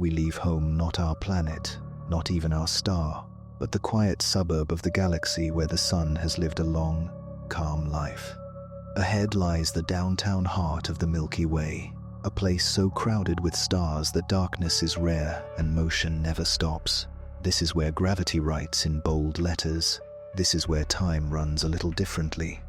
We leave home not our planet, not even our star, but the quiet suburb of the galaxy where the sun has lived a long, calm life. Ahead lies the downtown heart of the Milky Way, a place so crowded with stars that darkness is rare and motion never stops. This is where gravity writes in bold letters. This is where time runs a little differently.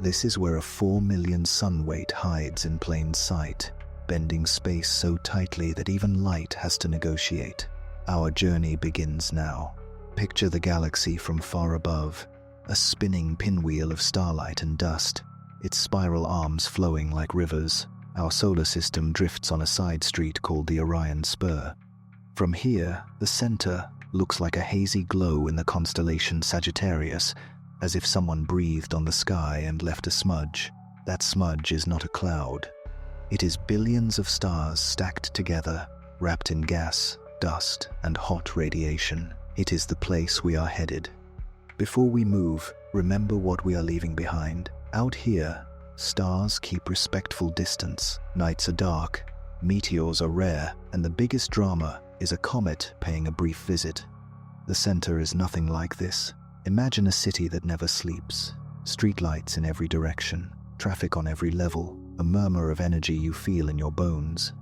This is where a 4 million sun weight hides in plain sight, bending space so tightly that even light has to negotiate. Our journey begins now. Picture the galaxy from far above, a spinning pinwheel of starlight and dust, its spiral arms flowing like rivers. Our solar system drifts on a side street called the Orion Spur. From here, the center looks like a hazy glow in the constellation Sagittarius, as if someone breathed on the sky and left a smudge. That smudge is not a cloud. It is billions of stars stacked together, wrapped in gas, dust, and hot radiation. It is the place we are headed. Before we move, remember what we are leaving behind. Out here, stars keep respectful distance, nights are dark, meteors are rare, and the biggest drama is a comet paying a brief visit. The center is nothing like this. Imagine a city that never sleeps. Streetlights in every direction, traffic on every level, a murmur of energy you feel in your bones.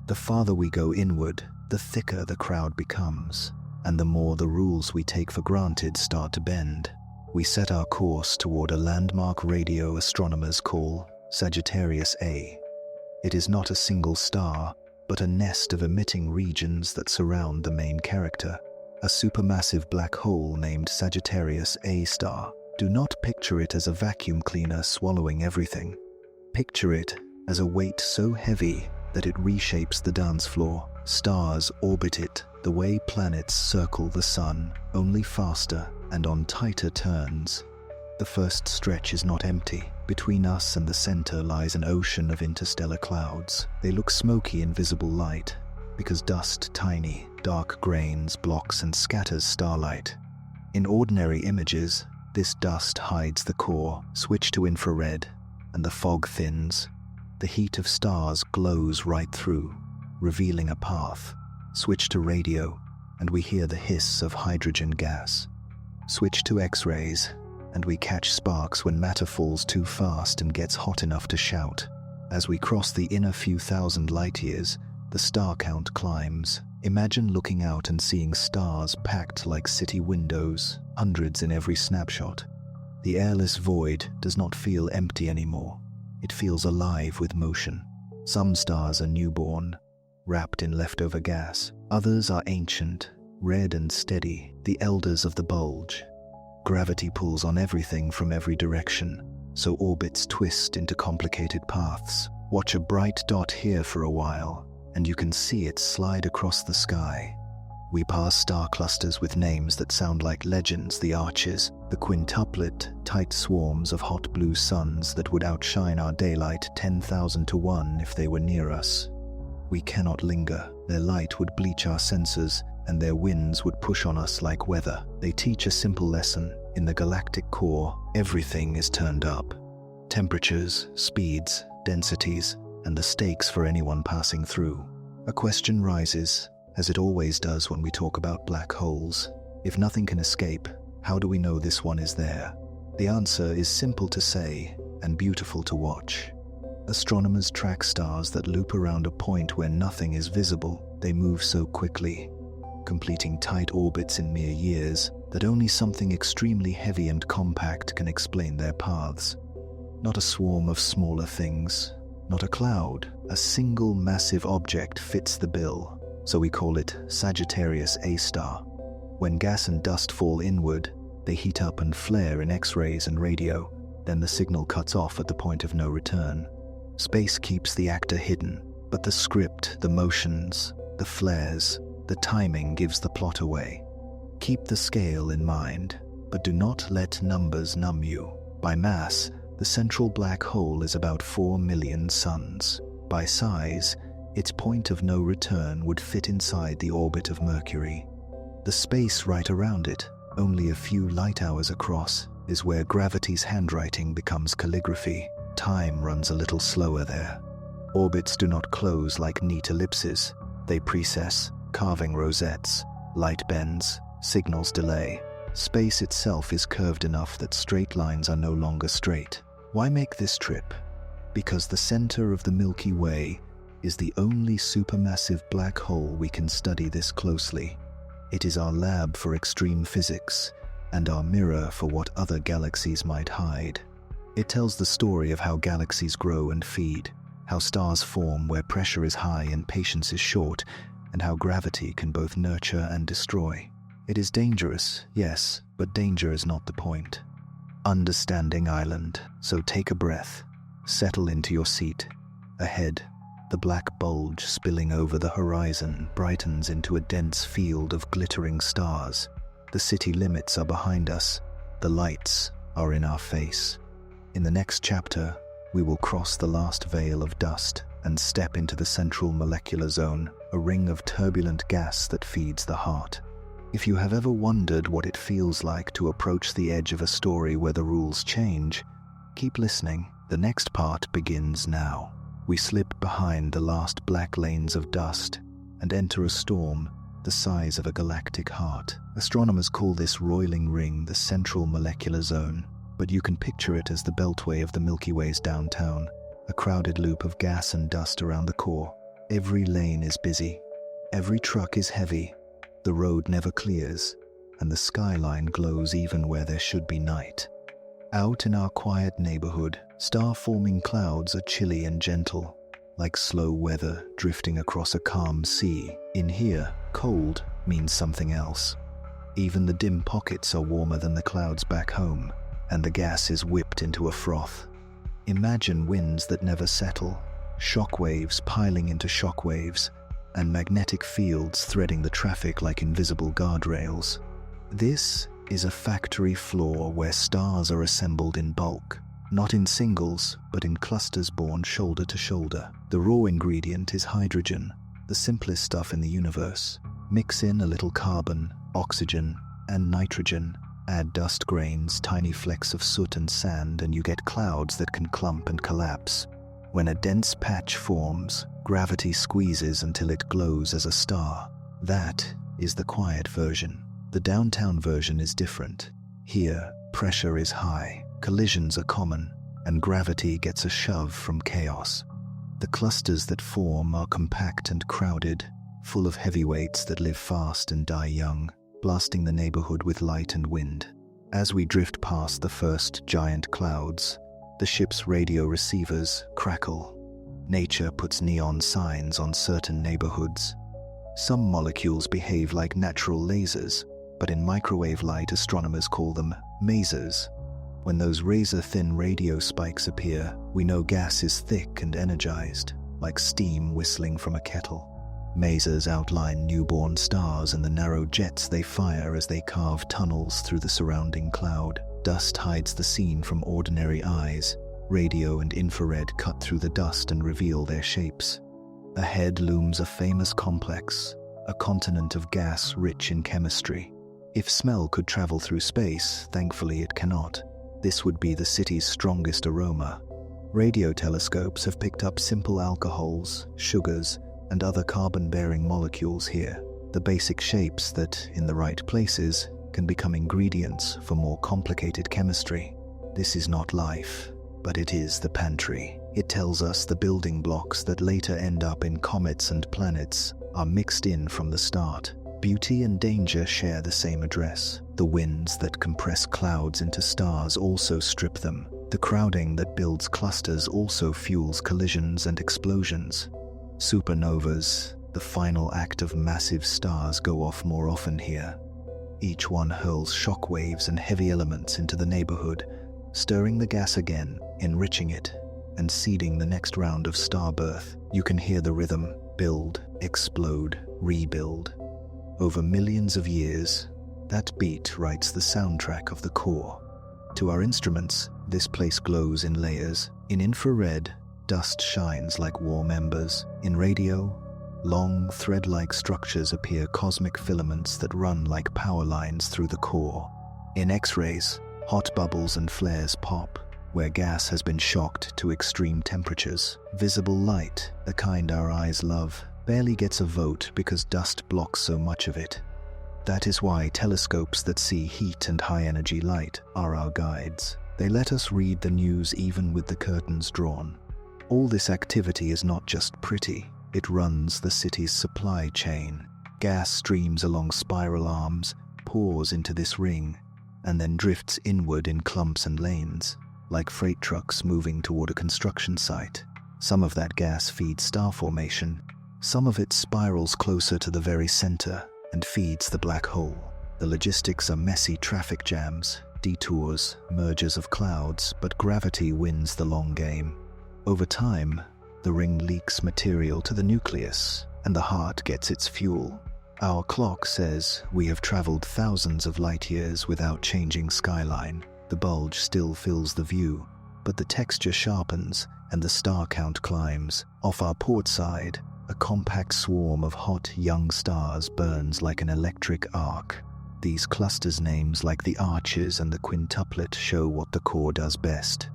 The farther we go inward, the thicker the crowd becomes, and the more the rules we take for granted start to bend. We set our course toward a landmark radio astronomers call Sagittarius A. It is not a single star, but a nest of emitting regions that surround the main character, a supermassive black hole named Sagittarius A star. Do not picture it as a vacuum cleaner swallowing everything. Picture it as a weight so heavy that it reshapes the dance floor. Stars orbit it the way planets circle the sun, only faster and on tighter turns. The first stretch is not empty. Between us and the center lies an ocean of interstellar clouds. They look smoky in visible light, because dust, tiny, dark grains, blocks and scatters starlight. In ordinary images, this dust hides the core. Switch to infrared, and the fog thins. The heat of stars glows right through, revealing a path. Switch to radio, and we hear the hiss of hydrogen gas. Switch to X-rays, and we catch sparks when matter falls too fast and gets hot enough to shout. As we cross the inner few thousand light-years, the star count climbs. Imagine looking out and seeing stars packed like city windows, hundreds in every snapshot. The airless void does not feel empty anymore. It feels alive with motion. Some stars are newborn, wrapped in leftover gas. Others are ancient, red and steady, the elders of the Bulge. Gravity pulls on everything from every direction, so orbits twist into complicated paths. Watch a bright dot here for a while, and you can see it slide across the sky. We pass star clusters with names that sound like legends: the arches, the quintuplet, tight swarms of hot blue suns that would outshine our daylight 10,000 to 1 if they were near us. We cannot linger. Their light would bleach our senses, and their winds would push on us like weather. They teach a simple lesson. In the galactic core, everything is turned up. Temperatures, speeds, densities, and the stakes for anyone passing through. A question rises, as it always does when we talk about black holes. If nothing can escape, how do we know this one is there? The answer is simple to say and beautiful to watch. Astronomers track stars that loop around a point where nothing is visible. They move so quickly, completing tight orbits in mere years, that only something extremely heavy and compact can explain their paths. Not a swarm of smaller things, not a cloud. A single massive object fits the bill, so we call it Sagittarius A star. When gas and dust fall inward, they heat up and flare in X-rays and radio, then the signal cuts off at the point of no return. Space keeps the actor hidden, but the script, the motions, the flares, the timing gives the plot away. Keep the scale in mind, but do not let numbers numb you. By mass, the central black hole is about 4 million suns. By size, its point of no return would fit inside the orbit of Mercury. The space right around it, only a few light hours across, is where gravity's handwriting becomes calligraphy. Time runs a little slower there. Orbits do not close like neat ellipses. They precess, carving rosettes, light bends, signals delay. Space itself is curved enough that straight lines are no longer straight. Why make this trip? Because the center of the Milky Way is the only supermassive black hole we can study this closely. It is our lab for extreme physics and our mirror for what other galaxies might hide. It tells the story of how galaxies grow and feed, how stars form where pressure is high and patience is short, and how gravity can both nurture and destroy. It is dangerous, yes, but danger is not the point. Understanding Island, so take a breath, settle into your seat. Ahead, the black bulge spilling over the horizon brightens into a dense field of glittering stars. The city limits are behind us, the lights are in our face. In the next chapter, we will cross the last veil of dust and step into the central molecular zone, a ring of turbulent gas that feeds the heart. If you have ever wondered what it feels like to approach the edge of a story where the rules change, keep listening. The next part begins now. We slip behind the last black lanes of dust and enter a storm the size of a galactic heart. Astronomers call this roiling ring the central molecular zone, but you can picture it as the beltway of the Milky Way's downtown, a crowded loop of gas and dust around the core. Every lane is busy, every truck is heavy, the road never clears, and the skyline glows even where there should be night. Out in our quiet neighborhood, star-forming clouds are chilly and gentle, like slow weather drifting across a calm sea. In here, cold means something else. Even the dim pockets are warmer than the clouds back home, and the gas is whipped into a froth. Imagine winds that never settle, shock waves piling into shock waves, and magnetic fields threading the traffic like invisible guardrails. This is a factory floor where stars are assembled in bulk, not in singles, but in clusters borne shoulder to shoulder. The raw ingredient is hydrogen, the simplest stuff in the universe. Mix in a little carbon, oxygen, and nitrogen. Add dust grains, tiny flecks of soot and sand, and you get clouds that can clump and collapse. When a dense patch forms, gravity squeezes until it glows as a star. That is the quiet version. The downtown version is different. Here, pressure is high, collisions are common, and gravity gets a shove from chaos. The clusters that form are compact and crowded, full of heavyweights that live fast and die young, blasting the neighborhood with light and wind. As we drift past the first giant clouds, the ship's radio receivers crackle. Nature puts neon signs on certain neighborhoods. Some molecules behave like natural lasers, but in microwave light astronomers call them masers. When those razor-thin radio spikes appear, we know gas is thick and energized, like steam whistling from a kettle. Masers outline newborn stars and the narrow jets they fire as they carve tunnels through the surrounding cloud. Dust hides the scene from ordinary eyes. Radio and infrared cut through the dust and reveal their shapes. Ahead looms a famous complex, a continent of gas rich in chemistry. If smell could travel through space, thankfully it cannot. This would be the city's strongest aroma. Radio telescopes have picked up simple alcohols, sugars, and other carbon-bearing molecules here, the basic shapes that, in the right places, can become ingredients for more complicated chemistry. This is not life, but it is the pantry. It tells us the building blocks that later end up in comets and planets are mixed in from the start. Beauty and danger share the same address. The winds that compress clouds into stars also strip them. The crowding that builds clusters also fuels collisions and explosions. Supernovas, the final act of massive stars, go off more often here. Each one hurls shock waves and heavy elements into the neighborhood, stirring the gas again, enriching it, and seeding the next round of starbirth. You can hear the rhythm: build, explode, rebuild. Over millions of years, that beat writes the soundtrack of the core. To our instruments, this place glows in layers. In infrared, dust shines like warm embers. In radio, long, thread-like structures appear cosmic filaments that run like power lines through the core. In X-rays, hot bubbles and flares pop, where gas has been shocked to extreme temperatures. Visible light, the kind our eyes love, barely gets a vote because dust blocks so much of it. That is why telescopes that see heat and high-energy light are our guides. They let us read the news even with the curtains drawn. All this activity is not just pretty, it runs the city's supply chain. Gas streams along spiral arms, pours into this ring, and then drifts inward in clumps and lanes, like freight trucks moving toward a construction site. Some of that gas feeds star formation, some of it spirals closer to the very center and feeds the black hole. The logistics are messy traffic jams, detours, mergers of clouds, but gravity wins the long game. Over time, the ring leaks material to the nucleus, and the heart gets its fuel. Our clock says we have traveled thousands of light years without changing skyline. The bulge still fills the view, but the texture sharpens and the star count climbs. Off our port side, a compact swarm of hot young stars burns like an electric arc. These clusters' names, like the arches and the quintuplet, show what the core does best.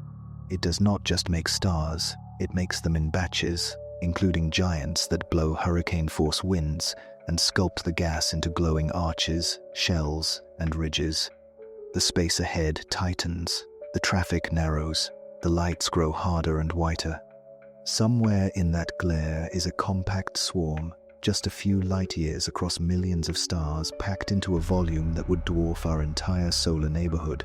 It does not just make stars, it makes them in batches, including giants that blow hurricane-force winds and sculpt the gas into glowing arches, shells, and ridges. The space ahead tightens, the traffic narrows, the lights grow harder and whiter. Somewhere in that glare is a compact swarm, just a few light years across millions of stars packed into a volume that would dwarf our entire solar neighborhood.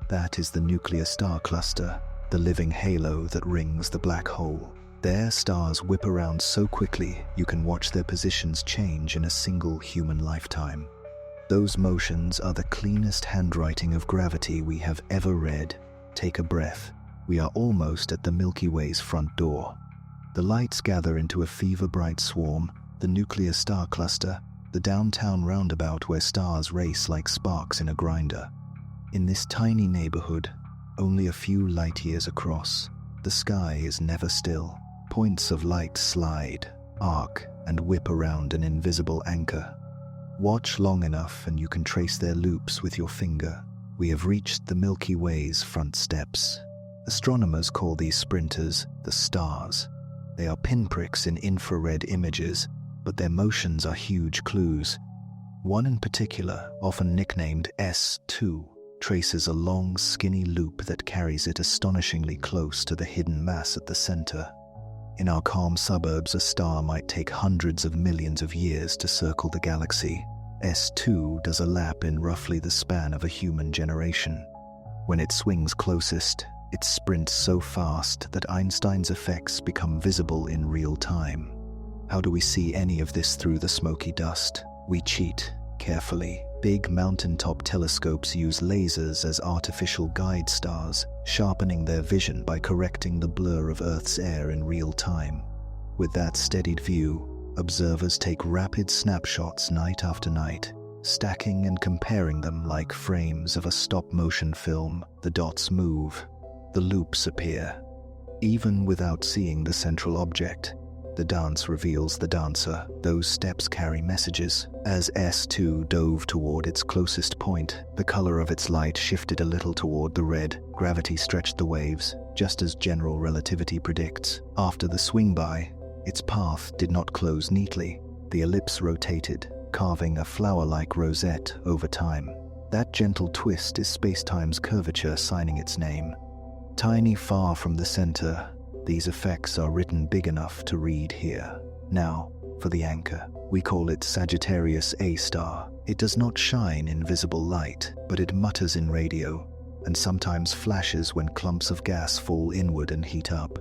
That is the nuclear star cluster, the living halo that rings the black hole. There, stars whip around so quickly you can watch their positions change in a single human lifetime. Those motions are the cleanest handwriting of gravity we have ever read. Take a breath. We are almost at the Milky Way's front door. The lights gather into a fever-bright swarm, the nuclear star cluster, the downtown roundabout where stars race like sparks in a grinder. In this tiny neighborhood, only a few light years across, the sky is never still. Points of light slide, arc, and whip around an invisible anchor. Watch long enough and you can trace their loops with your finger. We have reached the Milky Way's front steps. Astronomers call these sprinters the stars. They are pinpricks in infrared images, but their motions are huge clues. One in particular, often nicknamed S2, traces a long, skinny loop that carries it astonishingly close to the hidden mass at the center. In our calm suburbs, a star might take hundreds of millions of years to circle the galaxy. S2 does a lap in roughly the span of a human generation. When it swings closest, it sprints so fast that Einstein's effects become visible in real time. How do we see any of this through the smoky dust? We cheat, carefully. Big mountaintop telescopes use lasers as artificial guide stars, sharpening their vision by correcting the blur of Earth's air in real time. With that steadied view, observers take rapid snapshots night after night, stacking and comparing them like frames of a stop-motion film. The dots move, the loops appear. Even without seeing the central object, the dance reveals the dancer. Those steps carry messages. As S2 dove toward its closest point, the color of its light shifted a little toward the red. Gravity stretched the waves, just as general relativity predicts. After the swing-by, its path did not close neatly. The ellipse rotated, carving a flower-like rosette over time. That gentle twist is spacetime's curvature signing its name. Tiny far from the center, these effects are written big enough to read here. Now, for the anchor. We call it Sagittarius A star. It does not shine in visible light, but it mutters in radio, and sometimes flashes when clumps of gas fall inward and heat up.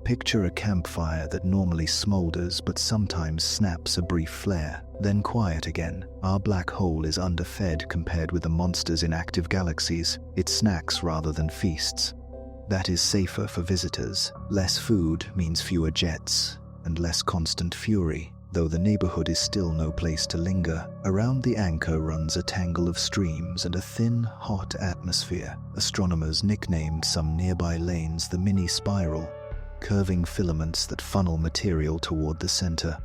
Picture a campfire that normally smolders but sometimes snaps a brief flare, then quiet again. Our black hole is underfed compared with the monsters in active galaxies. It snacks rather than feasts. That is safer for visitors. Less food means fewer jets, and less constant fury. Though the neighborhood is still no place to linger, around the anchor runs a tangle of streams and a thin, hot atmosphere. Astronomers nicknamed some nearby lanes the mini-spiral, curving filaments that funnel material toward the center.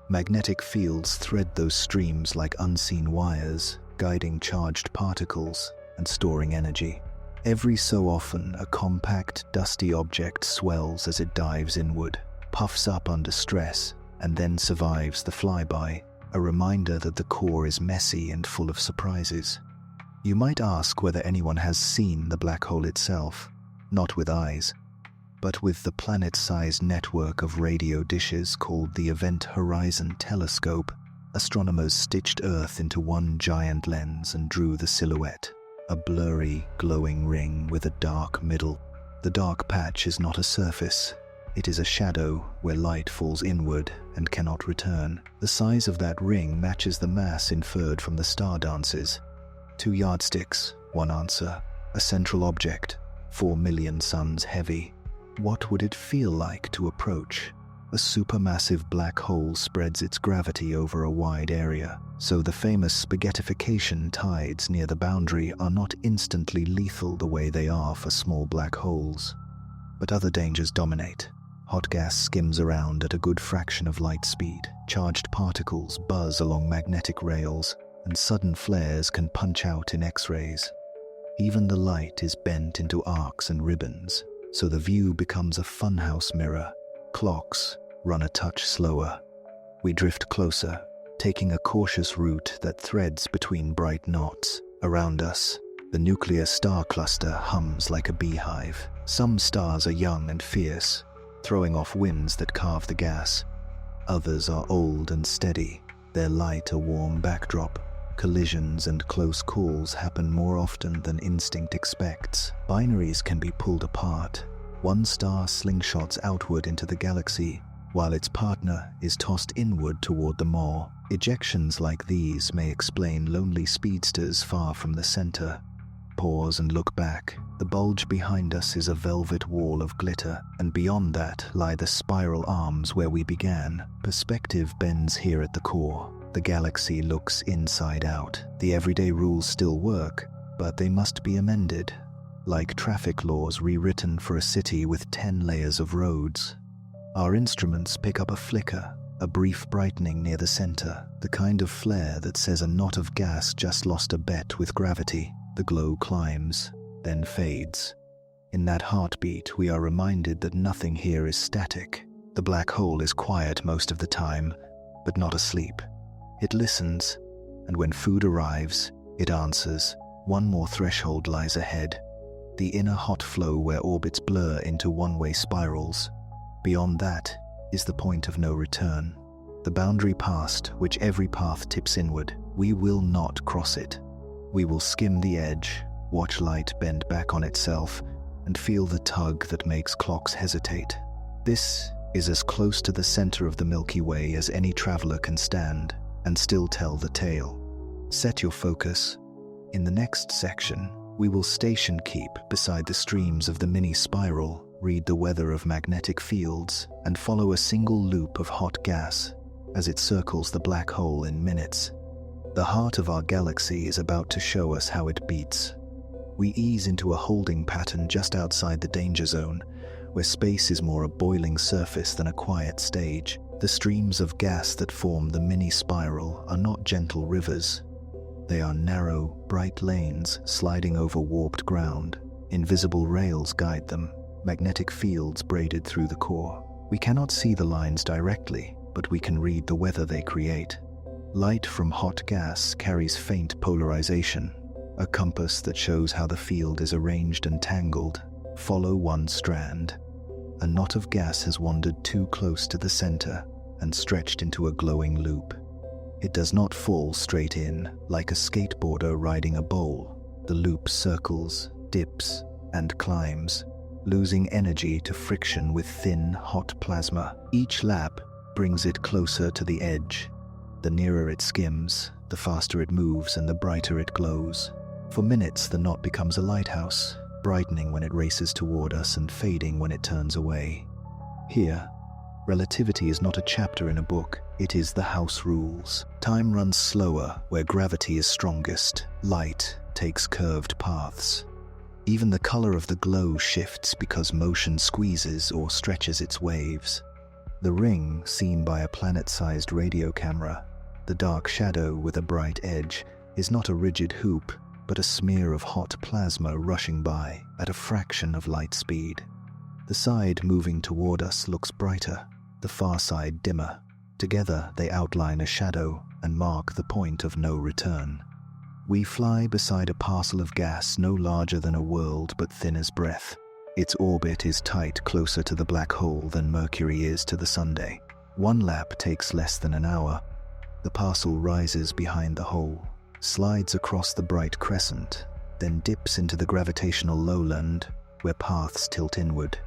Magnetic fields thread those streams like unseen wires, guiding charged particles and storing energy. Every so often, a compact, dusty object swells as it dives inward, puffs up under stress, and then survives the flyby, a reminder that the core is messy and full of surprises. You might ask whether anyone has seen the black hole itself, not with eyes, but with the planet-sized network of radio dishes called the Event Horizon Telescope. Astronomers stitched Earth into one giant lens and drew the silhouette, a blurry, glowing ring with a dark middle. The dark patch is not a surface. It is a shadow where light falls inward and cannot return. The size of that ring matches the mass inferred from the star dances. 2 yardsticks, one answer. A central object, 4 million suns heavy. What would it feel like to approach? A supermassive black hole spreads its gravity over a wide area, so the famous spaghettification tides near the boundary are not instantly lethal the way they are for small black holes. But other dangers dominate. Hot gas skims around at a good fraction of light speed. Charged particles buzz along magnetic rails, and sudden flares can punch out in X-rays. Even the light is bent into arcs and ribbons, so the view becomes a funhouse mirror. Clocks run a touch slower. We drift closer, taking a cautious route that threads between bright knots. Around us, the nuclear star cluster hums like a beehive. Some stars are young and fierce, throwing off winds that carve the gas. Others are old and steady, their light a warm backdrop. Collisions and close calls happen more often than instinct expects. Binaries can be pulled apart. One star slingshots outward into the galaxy, while its partner is tossed inward toward the maw. Ejections like these may explain lonely speedsters far from the center. Pause and look back. The bulge behind us is a velvet wall of glitter, and beyond that lie the spiral arms where we began. Perspective bends here at the core. The galaxy looks inside out. The everyday rules still work, but they must be amended, like traffic laws rewritten for a city with 10 layers of roads. Our instruments pick up a flicker, a brief brightening near the center, the kind of flare that says a knot of gas just lost a bet with gravity. The glow climbs, then fades. In that heartbeat, we are reminded that nothing here is static. The black hole is quiet most of the time, but not asleep. It listens, and when food arrives, it answers. One more threshold lies ahead, the inner hot flow where orbits blur into one-way spirals. Beyond that is the point of no return, the boundary past which every path tips inward. We will not cross it. We will skim the edge, watch light bend back on itself, and feel the tug that makes clocks hesitate. This is as close to the center of the Milky Way as any traveler can stand, and still tell the tale. Set your focus. In the next section, we will station keep beside the streams of the mini-spiral, read the weather of magnetic fields, and follow a single loop of hot gas as it circles the black hole in minutes. The heart of our galaxy is about to show us how it beats. We ease into a holding pattern just outside the danger zone, where space is more a boiling surface than a quiet stage. The streams of gas that form the mini-spiral are not gentle rivers. They are narrow, bright lanes sliding over warped ground. Invisible rails guide them, magnetic fields braided through the core. We cannot see the lines directly, but we can read the weather they create. Light from hot gas carries faint polarization, a compass that shows how the field is arranged and tangled. Follow one strand. A knot of gas has wandered too close to the center and stretched into a glowing loop. It does not fall straight in, like a skateboarder riding a bowl. The loop circles, dips, and climbs, losing energy to friction with thin, hot plasma. Each lap brings it closer to the edge. The nearer it skims, the faster it moves and the brighter it glows. For minutes, the knot becomes a lighthouse, brightening when it races toward us and fading when it turns away. Here, relativity is not a chapter in a book, it is the house rules. Time runs slower where gravity is strongest. Light takes curved paths. Even the color of the glow shifts because motion squeezes or stretches its waves. The ring, seen by a planet-sized radio camera, the dark shadow with a bright edge, is not a rigid hoop, but a smear of hot plasma rushing by at a fraction of light speed. The side moving toward us looks brighter, the far side dimmer. Together, they outline a shadow and mark the point of no return. We fly beside a parcel of gas no larger than a world but thin as breath. Its orbit is tight closer to the black hole than Mercury is to the Sunday. One lap takes less than an hour. The parcel rises behind the hole, slides across the bright crescent, then dips into the gravitational lowland where paths tilt inward.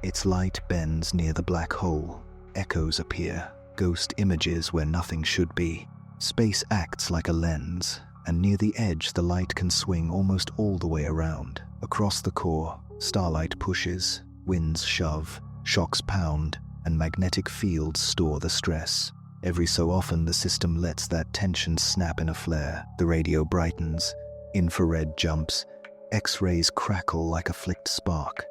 Its light bends near the black hole. Echoes appear, ghost images where nothing should be. Space acts like a lens, and near the edge the light can swing almost all the way around. Across the core, starlight pushes, winds shove, shocks pound, and magnetic fields store the stress. Every so often the system lets that tension snap in a flare. The radio brightens, infrared jumps, X-rays crackle like a flicked spark.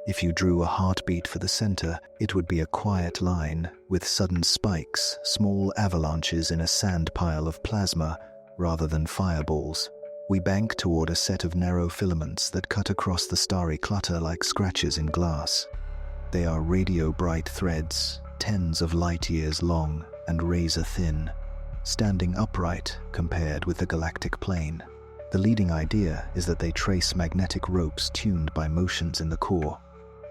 If you drew a heartbeat for the center, it would be a quiet line with sudden spikes, small avalanches in a sand pile of plasma rather than fireballs. We bank toward a set of narrow filaments that cut across the starry clutter like scratches in glass. They are radio-bright threads, tens of light-years long and razor-thin, standing upright compared with the galactic plane. The leading idea is that they trace magnetic ropes tuned by motions in the core.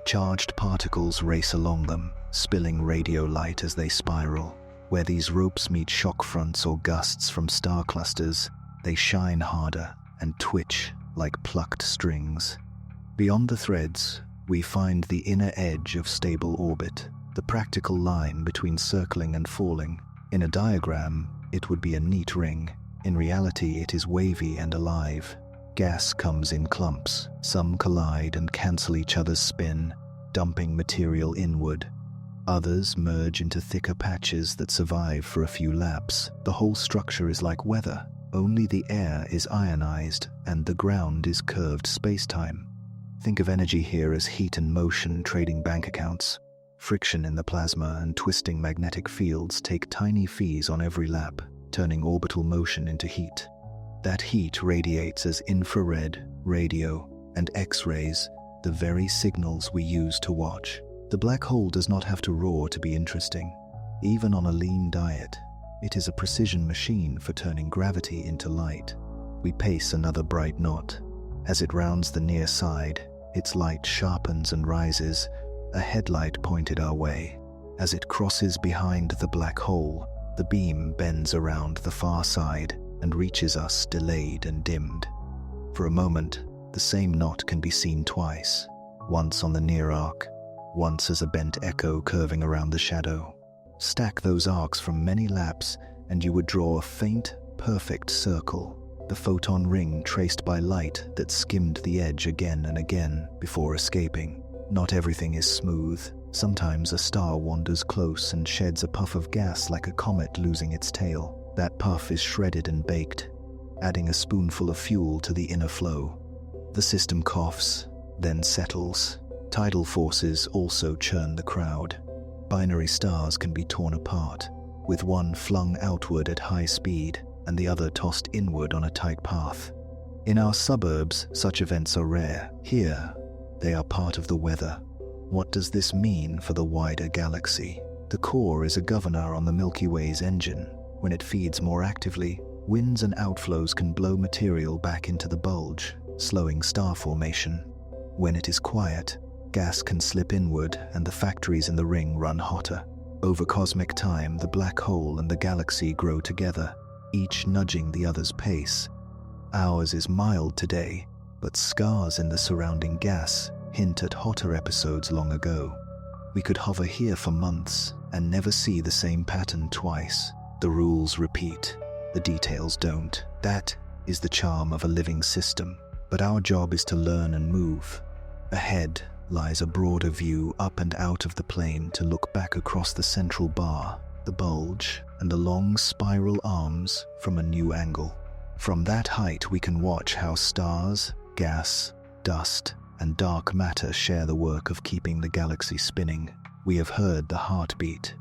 Charged particles race along them, spilling radio light as they spiral. Where these ropes meet shock fronts or gusts from star clusters, they shine harder and twitch like plucked strings. Beyond the threads, we find the inner edge of stable orbit, the practical line between circling and falling. In a diagram, it would be a neat ring. In reality, it is wavy and alive. Gas comes in clumps. Some collide and cancel each other's spin, dumping material inward. Others merge into thicker patches that survive for a few laps. The whole structure is like weather. Only the air is ionized and the ground is curved space-time. Think of energy here as heat and motion trading bank accounts. Friction in the plasma and twisting magnetic fields take tiny fees on every lap, turning orbital motion into heat. That heat radiates as infrared, radio, and X-rays, the very signals we use to watch. The black hole does not have to roar to be interesting. Even on a lean diet, it is a precision machine for turning gravity into light. We pace another bright knot. As it rounds the near side, its light sharpens and rises, a headlight pointed our way. As it crosses behind the black hole, the beam bends around the far side and reaches us delayed and dimmed. For a moment, the same knot can be seen twice, once on the near arc, once as a bent echo curving around the shadow. Stack those arcs from many laps and you would draw a faint, perfect circle, the photon ring traced by light that skimmed the edge again and again before escaping. Not everything is smooth. Sometimes a star wanders close and sheds a puff of gas like a comet losing its tail. That puff is shredded and baked, adding a spoonful of fuel to the inner flow. The system coughs, then settles. Tidal forces also churn the crowd. Binary stars can be torn apart, with one flung outward at high speed and the other tossed inward on a tight path. In our suburbs, such events are rare. Here, they are part of the weather. What does this mean for the wider galaxy? The core is a governor on the Milky Way's engine. When it feeds more actively, winds and outflows can blow material back into the bulge, slowing star formation. When it is quiet, gas can slip inward and the factories in the ring run hotter. Over cosmic time, the black hole and the galaxy grow together, each nudging the other's pace. Ours is mild today, but scars in the surrounding gas hint at hotter episodes long ago. We could hover here for months and never see the same pattern twice. The rules repeat, the details don't. That is the charm of a living system. But our job is to learn and move. Ahead lies a broader view up and out of the plane to look back across the central bar, the bulge, and the long spiral arms from a new angle. From that height we can watch how stars, gas, dust, and dark matter share the work of keeping the galaxy spinning. We have heard the heartbeat.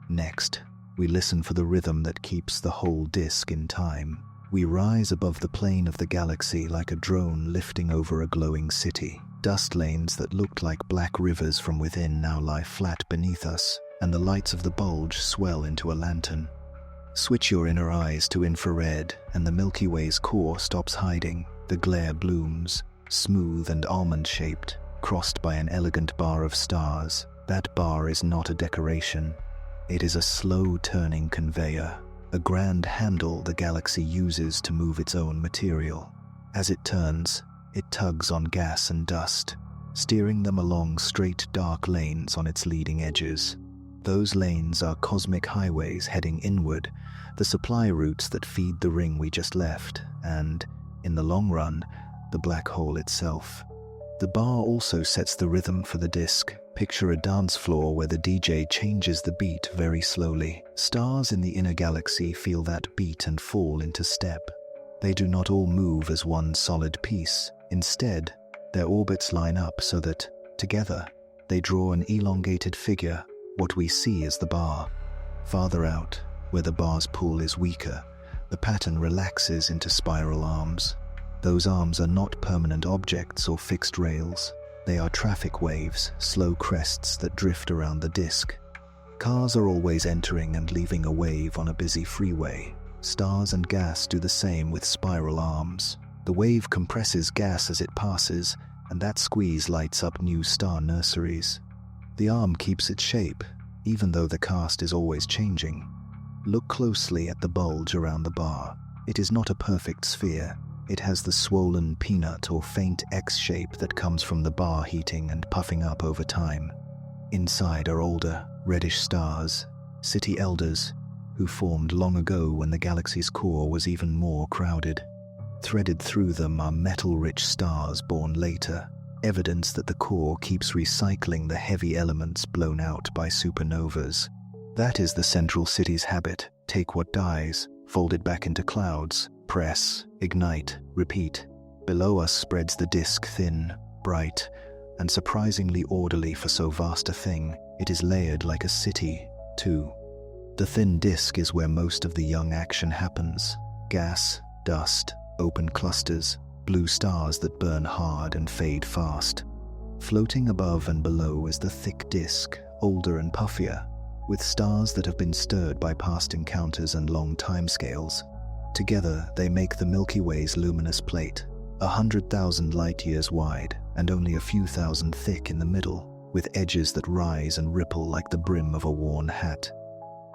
Next, we listen for the rhythm that keeps the whole disk in time. We rise above the plane of the galaxy like a drone lifting over a glowing city. Dust lanes that looked like black rivers from within now lie flat beneath us, and the lights of the bulge swell into a lantern. Switch your inner eyes to infrared, and the Milky Way's core stops hiding. The glare blooms, smooth and almond-shaped, crossed by an elegant bar of stars. That bar is not a decoration. It is a slow-turning conveyor, a grand handle the galaxy uses to move its own material. As it turns, it tugs on gas and dust, steering them along straight dark lanes on its leading edges. Those lanes are cosmic highways heading inward, the supply routes that feed the ring we just left, and, in the long run, the black hole itself. The bar also sets the rhythm for the disk. Picture a dance floor where the DJ changes the beat very slowly. Stars in the inner galaxy feel that beat and fall into step. They do not all move as one solid piece. Instead, their orbits line up so that, together, they draw an elongated figure, what we see as the bar. Farther out, where the bar's pull is weaker, the pattern relaxes into spiral arms. Those arms are not permanent objects or fixed rails. They are traffic waves, slow crests that drift around the disk. Cars are always entering and leaving a wave on a busy freeway. Stars and gas do the same with spiral arms. The wave compresses gas as it passes, and that squeeze lights up new star nurseries. The arm keeps its shape, even though the cast is always changing. Look closely at the bulge around the bar. It is not a perfect sphere. It has the swollen peanut or faint X shape that comes from the bar heating and puffing up over time. Inside are older, reddish stars, city elders, who formed long ago when the galaxy's core was even more crowded. Threaded through them are metal-rich stars born later, evidence that the core keeps recycling the heavy elements blown out by supernovas. That is the central city's habit: take what dies, fold it back into clouds, press, ignite, repeat. Below us spreads the disk, thin, bright, and surprisingly orderly for so vast a thing. It is layered like a city, too. The thin disk is where most of the young action happens. Gas, dust, open clusters, blue stars that burn hard and fade fast. Floating above and below is the thick disk, older and puffier, with stars that have been stirred by past encounters and long timescales. Together, they make the Milky Way's luminous plate, 100,000 light-years wide and only a few thousand thick in the middle, with edges that rise and ripple like the brim of a worn hat.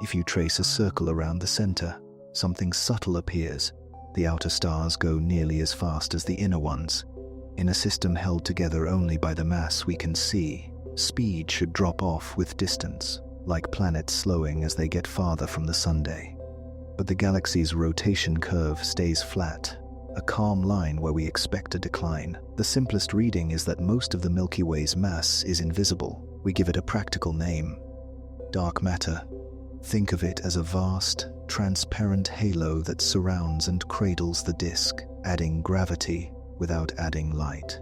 If you trace a circle around the center, something subtle appears. The outer stars go nearly as fast as the inner ones. In a system held together only by the mass we can see, speed should drop off with distance, like planets slowing as they get farther from the sunday. But the galaxy's rotation curve stays flat, a calm line where we expect a decline. The simplest reading is that most of the Milky Way's mass is invisible. We give it a practical name: dark matter. Think of it as a vast, transparent halo that surrounds and cradles the disk, adding gravity without adding light.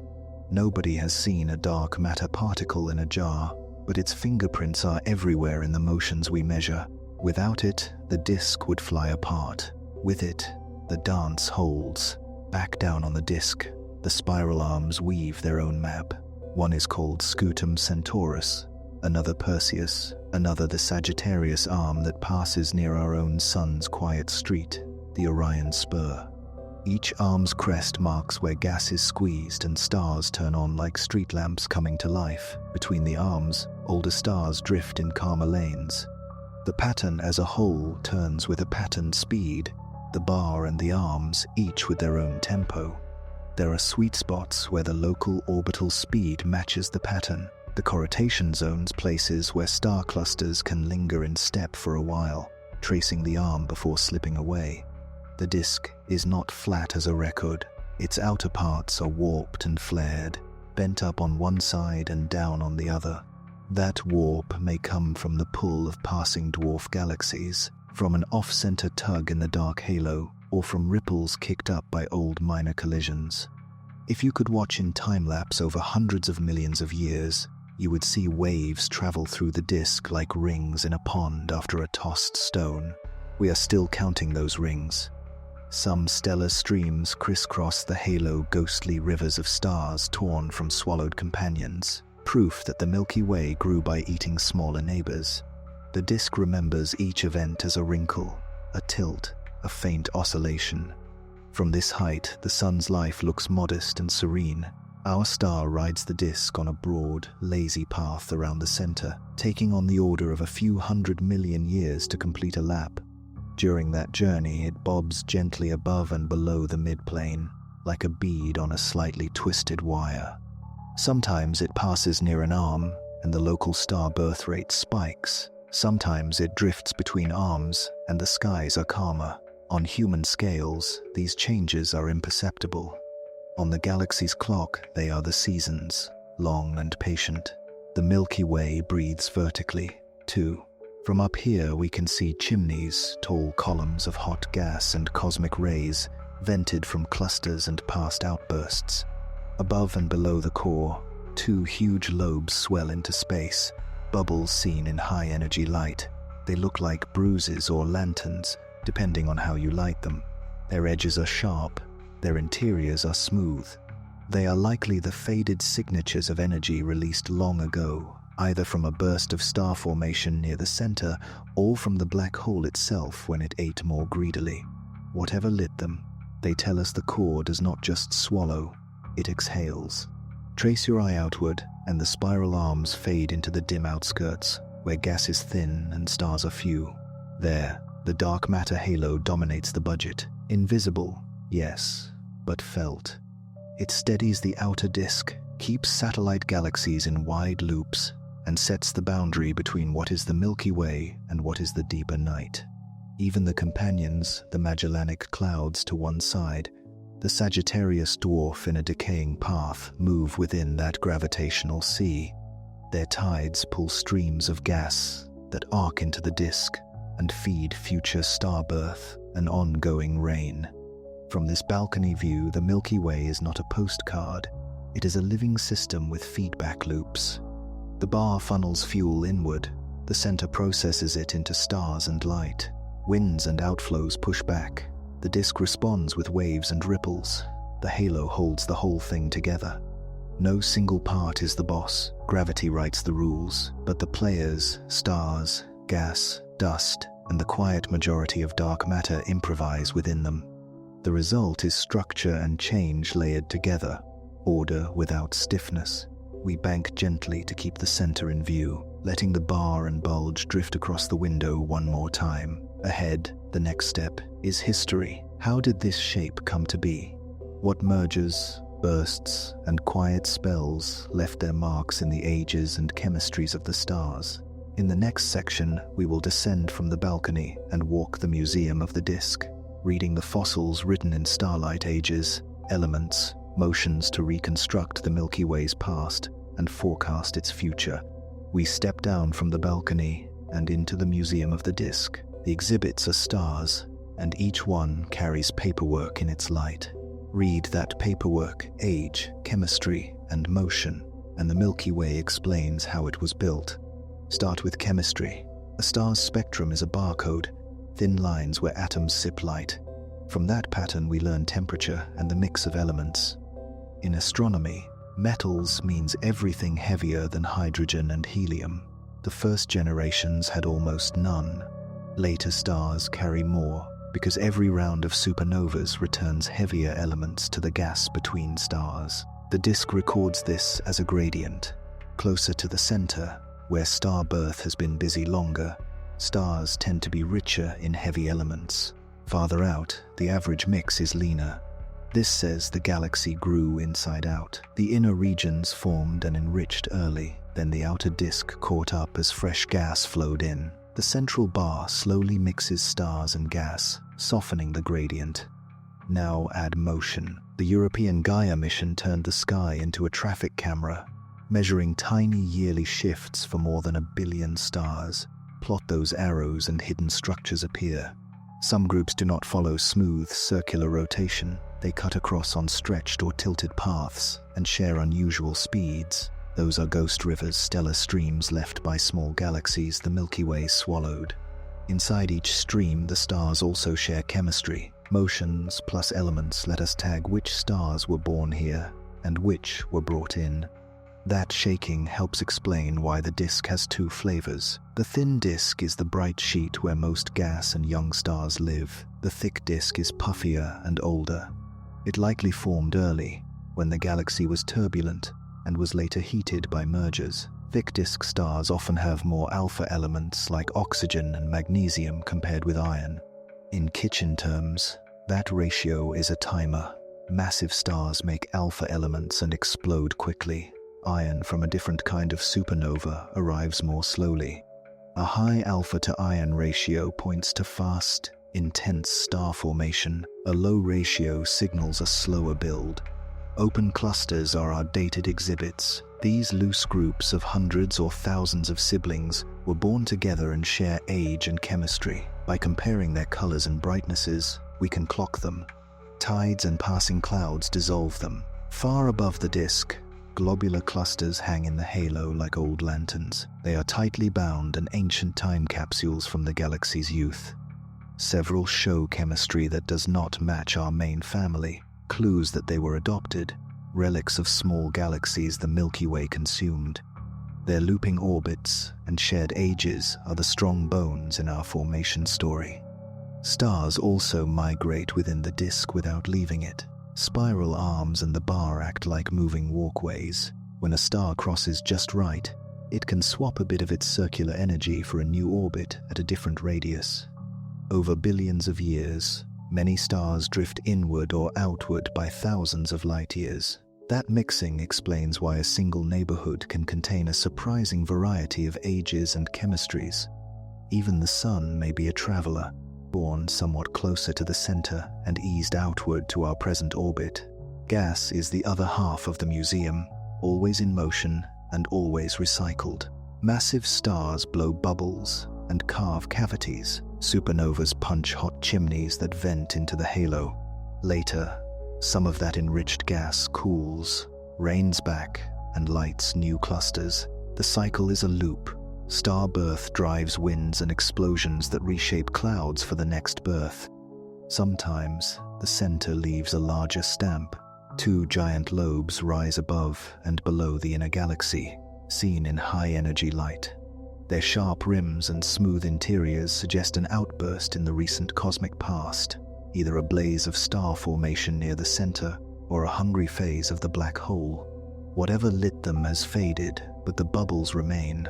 Nobody has seen a dark matter particle in a jar, but its fingerprints are everywhere in the motions we measure. Without it, the disk would fly apart. With it, the dance holds. Back down on the disk, the spiral arms weave their own map. One is called Scutum Centaurus, another Perseus, another the Sagittarius arm that passes near our own sun's quiet street, the Orion Spur. Each arm's crest marks where gas is squeezed and stars turn on like street lamps coming to life. Between the arms, older stars drift in calmer lanes. The pattern as a whole turns with a patterned speed, the bar and the arms each with their own tempo. There are sweet spots where the local orbital speed matches the pattern. The corrotation zones places where star clusters can linger in step for a while, tracing the arm before slipping away. The disk is not flat as a record. Its outer parts are warped and flared, bent up on one side and down on the other. That warp may come from the pull of passing dwarf galaxies, from an off-center tug in the dark halo, or from ripples kicked up by old minor collisions. If you could watch in time-lapse over hundreds of millions of years, you would see waves travel through the disk like rings in a pond after a tossed stone. We are still counting those rings. Some stellar streams crisscross the halo, ghostly rivers of stars torn from swallowed companions, proof that the Milky Way grew by eating smaller neighbors. The disk remembers each event as a wrinkle, a tilt, a faint oscillation. From this height, the sun's life looks modest and serene. Our star rides the disk on a broad, lazy path around the center, taking on the order of a few 100 million years to complete a lap. During that journey, it bobs gently above and below the midplane, like a bead on a slightly twisted wire. Sometimes it passes near an arm, and the local star birth rate spikes. Sometimes it drifts between arms, and the skies are calmer. On human scales, these changes are imperceptible. On the galaxy's clock, they are the seasons, long and patient. The Milky Way breathes vertically, too. From up here, we can see chimneys, tall columns of hot gas and cosmic rays, vented from clusters and past outbursts. Above and below the core, two huge lobes swell into space, bubbles seen in high-energy light. They look like bruises or lanterns, depending on how you light them. Their edges are sharp, their interiors are smooth. They are likely the faded signatures of energy released long ago, either from a burst of star formation near the center or from the black hole itself when it ate more greedily. Whatever lit them, they tell us the core does not just swallow, it exhales. Trace your eye outward, and the spiral arms fade into the dim outskirts, where gas is thin and stars are few. There, the dark matter halo dominates the budget. Invisible, yes, but felt. It steadies the outer disk, keeps satellite galaxies in wide loops, and sets the boundary between what is the Milky Way and what is the deeper night. Even the companions, the Magellanic Clouds to one side, the Sagittarius dwarf in a decaying path, move within that gravitational sea. Their tides pull streams of gas that arc into the disk and feed future star birth and ongoing rain. From this balcony view, the Milky Way is not a postcard. It is a living system with feedback loops. The bar funnels fuel inward. The center processes it into stars and light. Winds and outflows push back. The disk responds with waves and ripples. The halo holds the whole thing together. No single part is the boss. Gravity writes the rules, but the players, stars, gas, dust, and the quiet majority of dark matter improvise within them. The result is structure and change layered together, order without stiffness. We bank gently to keep the center in view, letting the bar and bulge drift across the window one more time. Ahead, the next step is history. How did this shape come to be? What mergers, bursts, and quiet spells left their marks in the ages and chemistries of the stars? In the next section, we will descend from the balcony and walk the museum of the disk, reading the fossils written in starlight ages, elements, motions to reconstruct the Milky Way's past and forecast its future. We step down from the balcony and into the museum of the disk. The exhibits are stars, and each one carries paperwork in its light. Read that paperwork, age, chemistry, and motion, and the Milky Way explains how it was built. Start with chemistry. A star's spectrum is a barcode, thin lines where atoms sip light. From that pattern we learn temperature and the mix of elements. In astronomy, metals means everything heavier than hydrogen and helium. The first generations had almost none. Later stars carry more, because every round of supernovas returns heavier elements to the gas between stars. The disk records this as a gradient. Closer to the center, where star birth has been busy longer, stars tend to be richer in heavy elements. Farther out, the average mix is leaner. This says the galaxy grew inside out. The inner regions formed and enriched early, then the outer disk caught up as fresh gas flowed in. The central bar slowly mixes stars and gas, softening the gradient. Now add motion. The European Gaia mission turned the sky into a traffic camera, measuring tiny yearly shifts for more than 1 billion stars. Plot those arrows and hidden structures appear. Some groups do not follow smooth, circular rotation. They cut across on stretched or tilted paths and share unusual speeds. Those are ghost rivers, stellar streams left by small galaxies the Milky Way swallowed. Inside each stream, the stars also share chemistry. Motions plus elements let us tag which stars were born here and which were brought in. That shaking helps explain why the disk has two flavors. The thin disk is the bright sheet where most gas and young stars live. The thick disk is puffier and older. It likely formed early, when the galaxy was turbulent and was later heated by mergers. Thick disk stars often have more alpha elements like oxygen and magnesium compared with iron. In kitchen terms, that ratio is a timer. Massive stars make alpha elements and explode quickly. Iron from a different kind of supernova arrives more slowly. A high alpha to iron ratio points to fast, intense star formation. A low ratio signals a slower build. Open clusters are our dated exhibits. These loose groups of hundreds or thousands of siblings were born together and share age and chemistry. By comparing their colors and brightnesses, we can clock them. Tides and passing clouds dissolve them. Far above the disk, globular clusters hang in the halo like old lanterns. They are tightly bound and ancient time capsules from the galaxy's youth. Several show chemistry that does not match our main family, clues that they were adopted, relics of small galaxies the Milky Way consumed. Their looping orbits and shared ages are the strong bones in our formation story. Stars also migrate within the disk without leaving it. Spiral arms and the bar act like moving walkways. When a star crosses just right, it can swap a bit of its circular energy for a new orbit at a different radius. Over billions of years, many stars drift inward or outward by thousands of light years. That mixing explains why a single neighborhood can contain a surprising variety of ages and chemistries. Even the Sun may be a traveler, born somewhat closer to the center and eased outward to our present orbit. Gas is the other half of the museum, always in motion and always recycled. Massive stars blow bubbles and carve cavities. Supernovas punch hot chimneys that vent into the halo. Later, some of that enriched gas cools, rains back, and lights new clusters. The cycle is a loop. Star birth drives winds and explosions that reshape clouds for the next birth. Sometimes, the center leaves a larger stamp. Two giant lobes rise above and below the inner galaxy, seen in high-energy light. Their sharp rims and smooth interiors suggest an outburst in the recent cosmic past, either a blaze of star formation near the center or a hungry phase of the black hole. Whatever lit them has faded, but the bubbles remain.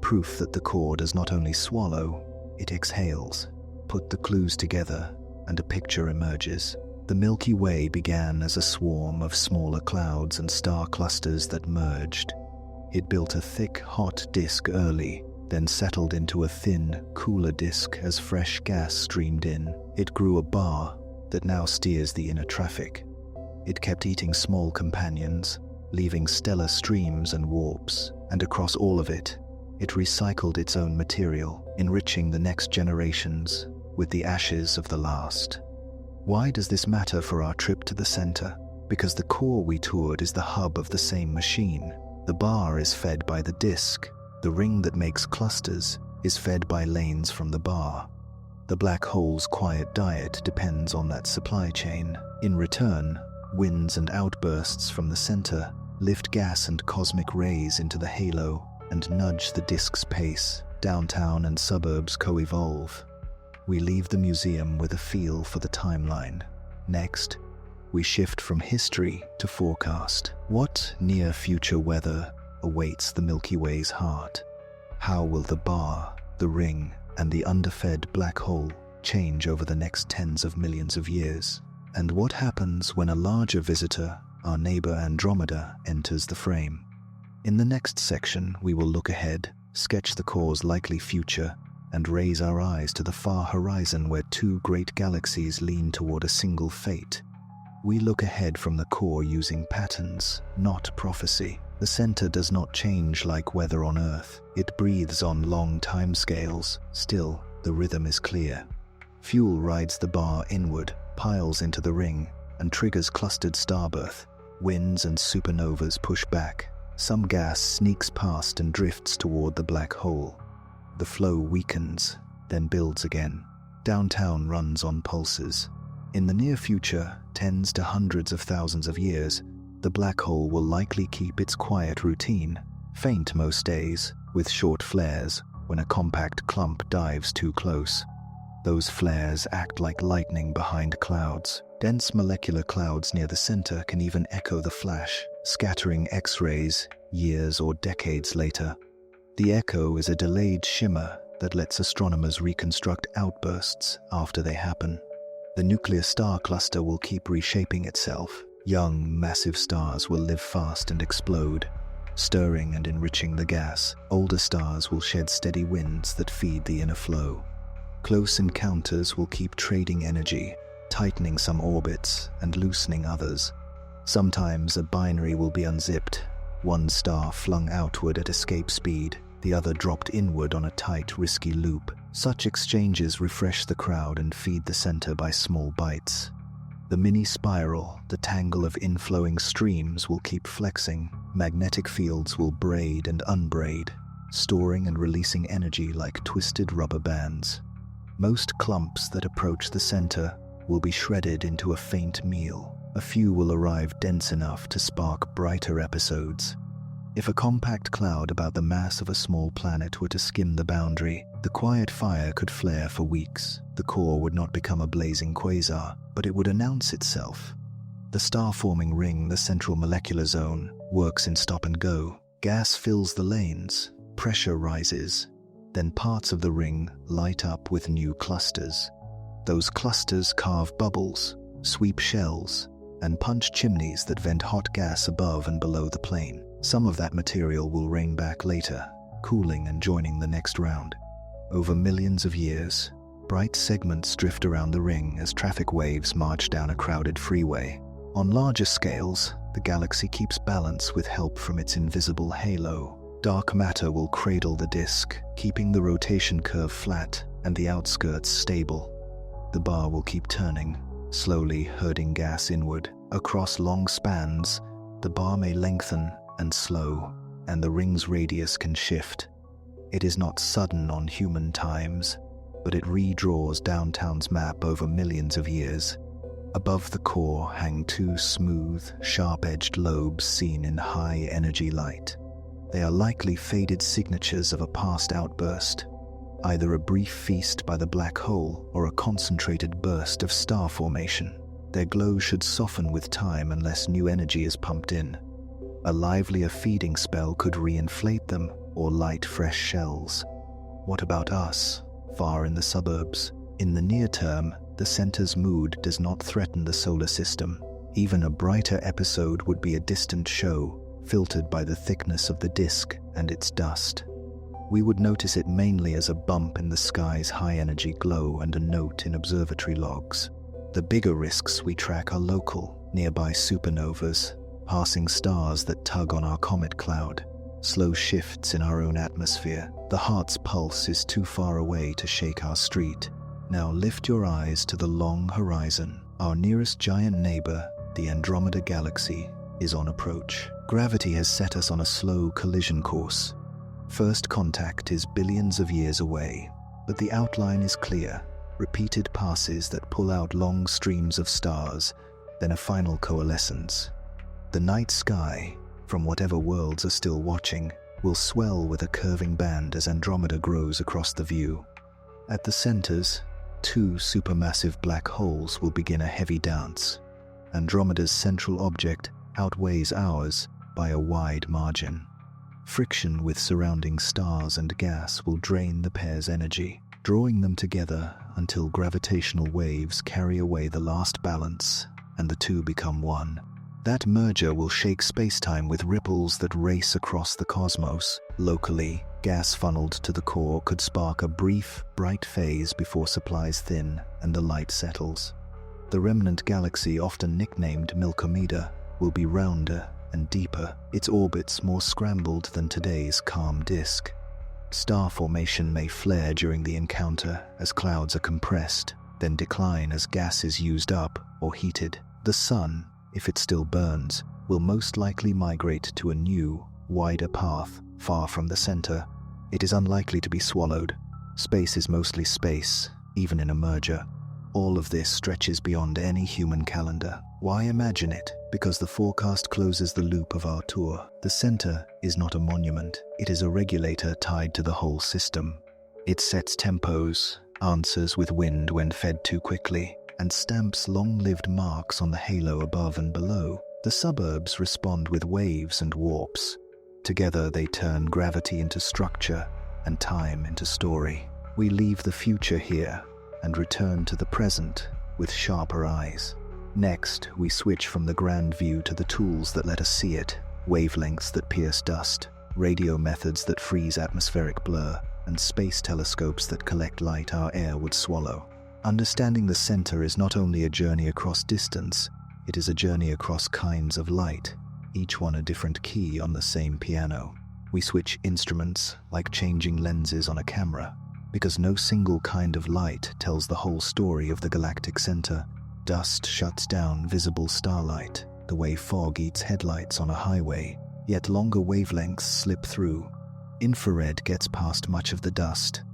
Proof that the core does not only swallow, it exhales. Put the clues together, and a picture emerges. The Milky Way began as a swarm of smaller clouds and star clusters that merged. It built a thick, hot disk early, then settled into a thin, cooler disk as fresh gas streamed in. It grew a bar that now steers the inner traffic. It kept eating small companions, leaving stellar streams and warps, and across all of it, it recycled its own material, enriching the next generations with the ashes of the last. Why does this matter for our trip to the center? Because the core we toured is the hub of the same machine. The bar is fed by the disk. The ring that makes clusters is fed by lanes from the bar. The black hole's quiet diet depends on that supply chain. In return, winds and outbursts from the center lift gas and cosmic rays into the halo and nudge the disk's pace. Downtown and suburbs co-evolve. We leave the museum with a feel for the timeline. Next, we shift from history to forecast. What near-future weather awaits the Milky Way's heart? How will the bar, the ring, and the underfed black hole change over the next tens of millions of years? And what happens when a larger visitor, our neighbor Andromeda, enters the frame? In the next section, we will look ahead, sketch the core's likely future, and raise our eyes to the far horizon where two great galaxies lean toward a single fate. We look ahead from the core using patterns, not prophecy. The center does not change like weather on Earth. It breathes on long timescales. Still, the rhythm is clear. Fuel rides the bar inward, piles into the ring, and triggers clustered starbirth. Winds and supernovas push back. Some gas sneaks past and drifts toward the black hole. The flow weakens, then builds again. Downtown runs on pulses. In the near future, tens to hundreds of thousands of years, the black hole will likely keep its quiet routine, faint most days, with short flares when a compact clump dives too close. Those flares act like lightning behind clouds. Dense molecular clouds near the center can even echo the flash, scattering X-rays years or decades later. The echo is a delayed shimmer that lets astronomers reconstruct outbursts after they happen. The nuclear star cluster will keep reshaping itself. Young, massive stars will live fast and explode, stirring and enriching the gas. Older stars will shed steady winds that feed the inner flow. Close encounters will keep trading energy, tightening some orbits and loosening others. Sometimes a binary will be unzipped, one star flung outward at escape speed, the other dropped inward on a tight, risky loop. Such exchanges refresh the crowd and feed the center by small bites. The mini spiral, the tangle of inflowing streams, will keep flexing. Magnetic fields will braid and unbraid, storing and releasing energy like twisted rubber bands. Most clumps that approach the center will be shredded into a faint meal. A few will arrive dense enough to spark brighter episodes. If a compact cloud about the mass of a small planet were to skim the boundary, the quiet fire could flare for weeks. The core would not become a blazing quasar, but it would announce itself. The star-forming ring, the central molecular zone, works in stop and go. Gas fills the lanes, pressure rises. Then parts of the ring light up with new clusters. Those clusters carve bubbles, sweep shells, and punch chimneys that vent hot gas above and below the plane. Some of that material will rain back later, cooling and joining the next round. Over millions of years, bright segments drift around the ring as traffic waves march down a crowded freeway. On larger scales, the galaxy keeps balance with help from its invisible halo. Dark matter will cradle the disk, keeping the rotation curve flat and the outskirts stable. The bar will keep turning, slowly herding gas inward. Across long spans, the bar may lengthen and slow, and the ring's radius can shift. It is not sudden on human times, but it redraws downtown's map over millions of years. Above the core hang two smooth, sharp-edged lobes seen in high-energy light. They are likely faded signatures of a past outburst, either a brief feast by the black hole or a concentrated burst of star formation. Their glow should soften with time unless new energy is pumped in. A livelier feeding spell could reinflate them or light fresh shells. What about us, far in the suburbs? In the near term, the center's mood does not threaten the solar system. Even a brighter episode would be a distant show, filtered by the thickness of the disk and its dust. We would notice it mainly as a bump in the sky's high-energy glow and a note in observatory logs. The bigger risks we track are local, nearby supernovas, passing stars that tug on our comet cloud, slow shifts in our own atmosphere. The heart's pulse is too far away to shake our street. Now lift your eyes to the long horizon. Our nearest giant neighbor, the Andromeda Galaxy, is on approach. Gravity has set us on a slow collision course. First contact is billions of years away, but the outline is clear. Repeated passes that pull out long streams of stars, then a final coalescence. The night sky, from whatever worlds are still watching, will swell with a curving band as Andromeda grows across the view. At the centers, two supermassive black holes will begin a heavy dance. Andromeda's central object outweighs ours by a wide margin. Friction with surrounding stars and gas will drain the pair's energy, drawing them together until gravitational waves carry away the last balance and the two become one. That merger will shake spacetime with ripples that race across the cosmos. Locally, gas funneled to the core could spark a brief, bright phase before supplies thin and the light settles. The remnant galaxy, often nicknamed Milkomeda, will be rounder and deeper, its orbits more scrambled than today's calm disk. Star formation may flare during the encounter as clouds are compressed, then decline as gas is used up or heated. The sun, if it still burns, will most likely migrate to a new, wider path far from the center. It is unlikely to be swallowed. Space is mostly space, even in a merger. All of this stretches beyond any human calendar. Why imagine it? because the forecast closes the loop of our tour. The center is not a monument, it is a regulator tied to the whole system. It sets tempos, answers with wind when fed too quickly, and stamps long-lived marks on the halo above and below. The suburbs respond with waves and warps. Together they turn gravity into structure and time into story. We leave the future here and return to the present with sharper eyes. Next, we switch from the grand view to the tools that let us see it: wavelengths that pierce dust, radio methods that freeze atmospheric blur, and space telescopes that collect light our air would swallow. Understanding the center is not only a journey across distance, it is a journey across kinds of light, each one a different key on the same piano. We switch instruments like changing lenses on a camera, because no single kind of light tells the whole story of the galactic center. Dust shuts down visible starlight, the way fog eats headlights on a highway, yet longer wavelengths slip through. Infrared gets past much of the dust.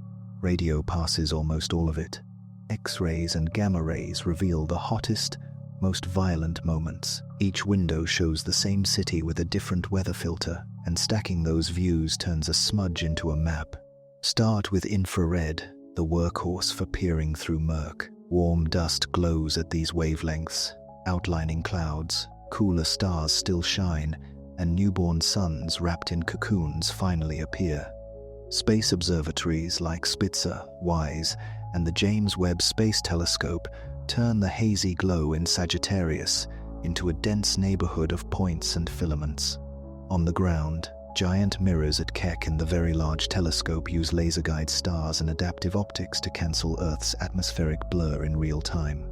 Radio passes almost all of it. X-rays and gamma rays reveal the hottest, most violent moments. Each window shows the same city with a different weather filter, and stacking those views turns a smudge into a map. Start with infrared, the workhorse for peering through murk. Warm dust glows at these wavelengths, outlining clouds. Cooler stars still shine, and newborn suns wrapped in cocoons finally appear. Space observatories like Spitzer, WISE, and the James Webb Space Telescope turn the hazy glow in Sagittarius into a dense neighborhood of points and filaments. On the ground, giant mirrors at Keck in the Very Large Telescope use laser-guide stars and adaptive optics to cancel Earth's atmospheric blur in real time.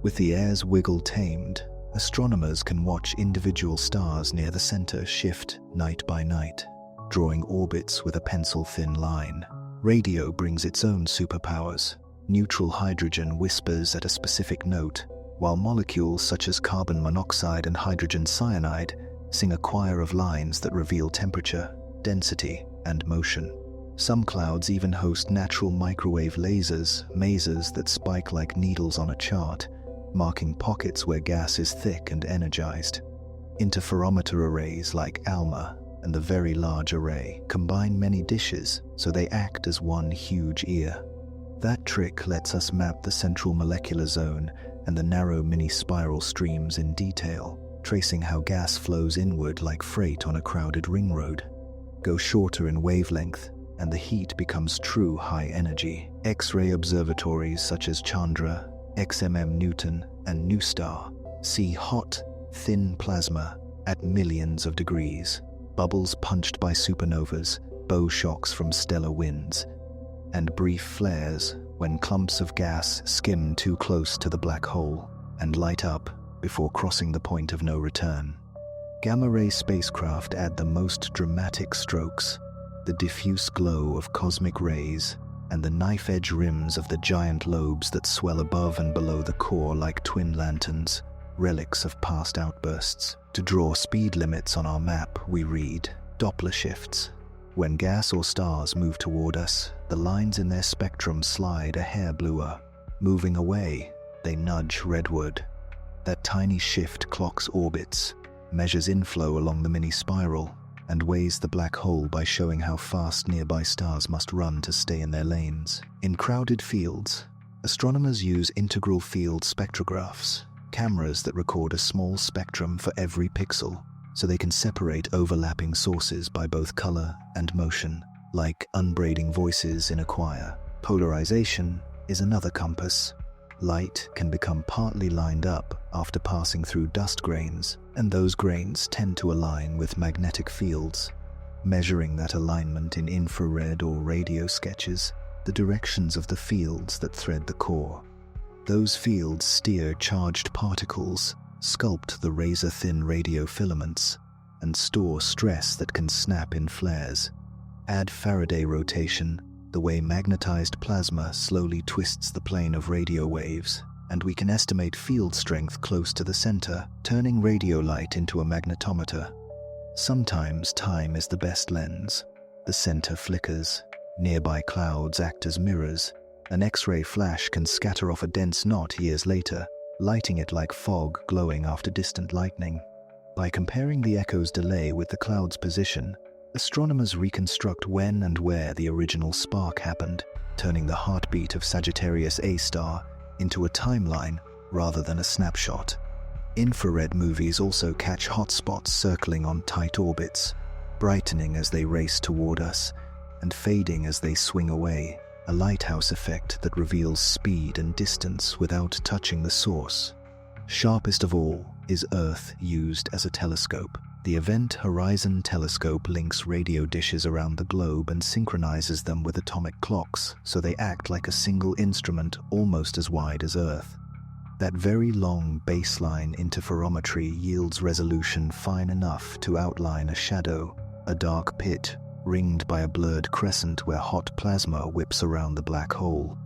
With the air's wiggle tamed, astronomers can watch individual stars near the center shift night by night, drawing orbits with a pencil-thin line. Radio brings its own superpowers. Neutral hydrogen whispers at a specific note, while molecules such as carbon monoxide and hydrogen cyanide sing a choir of lines that reveal temperature, density, and motion. Some clouds even host natural microwave lasers, masers that spike like needles on a chart, marking pockets where gas is thick and energized. Interferometer arrays like ALMA and the Very Large Array combine many dishes so they act as one huge ear. That trick lets us map the central molecular zone and the narrow mini-spiral streams in detail, tracing how gas flows inward like freight on a crowded ring road. Go shorter in wavelength, and the heat becomes true high energy. X-ray observatories such as Chandra, XMM Newton, and NuStar see hot, thin plasma at millions of degrees, bubbles punched by supernovas, bow shocks from stellar winds, and brief flares when clumps of gas skim too close to the black hole and light up before crossing the point of no return. Gamma-ray spacecraft add the most dramatic strokes, the diffuse glow of cosmic rays, and the knife-edge rims of the giant lobes that swell above and below the core like twin lanterns, relics of past outbursts. To draw speed limits on our map, we read Doppler shifts. When gas or stars move toward us, the lines in their spectrum slide a hair bluer. Moving away, they nudge redward. That tiny shift clocks orbits, measures inflow along the mini-spiral, and weighs the black hole by showing how fast nearby stars must run to stay in their lanes. In crowded fields, astronomers use integral field spectrographs, cameras that record a small spectrum for every pixel, so they can separate overlapping sources by both color and motion, like unbraiding voices in a choir. Polarization is another compass. Light can become partly lined up after passing through dust grains, and those grains tend to align with magnetic fields. Measuring that alignment in infrared or radio sketches the directions of the fields that thread the core. Those fields steer charged particles, sculpt the razor-thin radio filaments, and store stress that can snap in flares. Add Faraday rotation, the way magnetized plasma slowly twists the plane of radio waves, and we can estimate field strength close to the center, turning radio light into a magnetometer. Sometimes time is the best lens. The center flickers. Nearby clouds act as mirrors. An X-ray flash can scatter off a dense knot years later, lighting it like fog glowing after distant lightning. By comparing the echo's delay with the cloud's position, astronomers reconstruct when and where the original spark happened, turning the heartbeat of Sagittarius A star into a timeline rather than a snapshot. Infrared movies also catch hotspots circling on tight orbits, brightening as they race toward us and fading as they swing away, a lighthouse effect that reveals speed and distance without touching the source. Sharpest of all is Earth used as a telescope. The Event Horizon Telescope links radio dishes around the globe and synchronizes them with atomic clocks, so they act like a single instrument almost as wide as Earth. That very long baseline interferometry yields resolution fine enough to outline a shadow, a dark pit ringed by a blurred crescent where hot plasma whips around the black hole.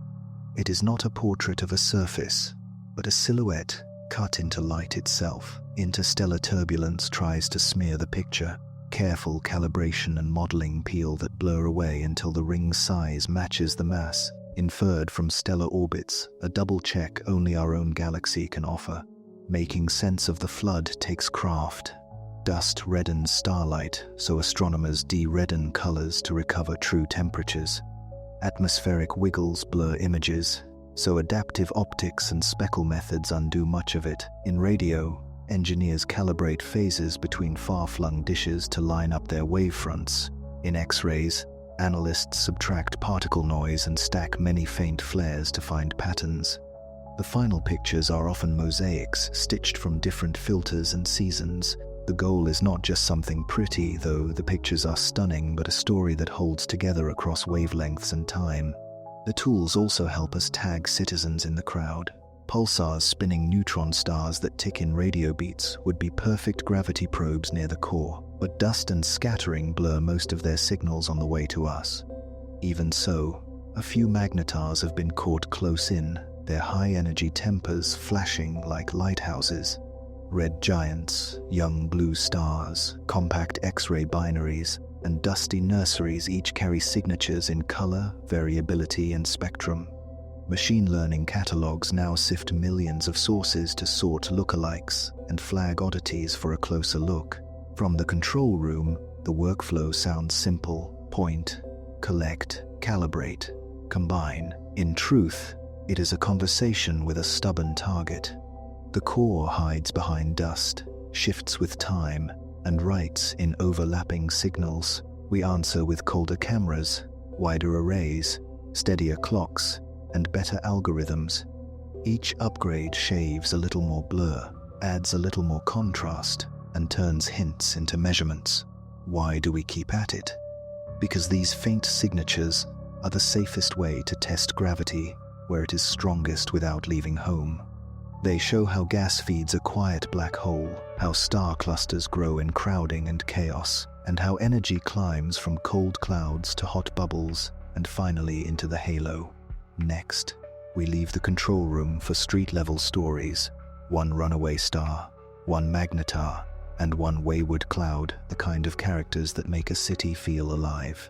It is not a portrait of a surface, but a silhouette cut into light itself. Interstellar turbulence tries to smear the picture. Careful calibration and modeling peel that blur away until the ring's size matches the mass inferred from stellar orbits, a double check only our own galaxy can offer. Making sense of the flood takes craft. Dust reddens starlight, so astronomers de-redden colors to recover true temperatures. Atmospheric wiggles blur images, so adaptive optics and speckle methods undo much of it. In radio, engineers calibrate phases between far-flung dishes to line up their wavefronts. In X-rays, analysts subtract particle noise and stack many faint flares to find patterns. The final pictures are often mosaics stitched from different filters and seasons. The goal is not just something pretty, though the pictures are stunning, but a story that holds together across wavelengths and time. The tools also help us tag citizens in the crowd. Pulsars spinning neutron stars that tick in radio beats would be perfect gravity probes near the core, but dust and scattering blur most of their signals on the way to us. Even so, a few magnetars have been caught close in, their high-energy tempers flashing like lighthouses. Red giants, young blue stars, compact X-ray binaries, and dusty nurseries each carry signatures in color, variability, and spectrum. Machine learning catalogs now sift millions of sources to sort lookalikes and flag oddities for a closer look. From the control room, the workflow sounds simple: point, collect, calibrate, combine. In truth, it is a conversation with a stubborn target. The core hides behind dust, shifts with time, and writes in overlapping signals. We answer with colder cameras, wider arrays, steadier clocks, and better algorithms. Each upgrade shaves a little more blur, adds a little more contrast, and turns hints into measurements. Why do we keep at it? Because these faint signatures are the safest way to test gravity where it is strongest without leaving home. They show how gas feeds a quiet black hole, how star clusters grow in crowding and chaos, and how energy climbs from cold clouds to hot bubbles and finally into the halo. Next, we leave the control room for street-level stories. One runaway star, one magnetar, and one wayward cloud, the kind of characters that make a city feel alive.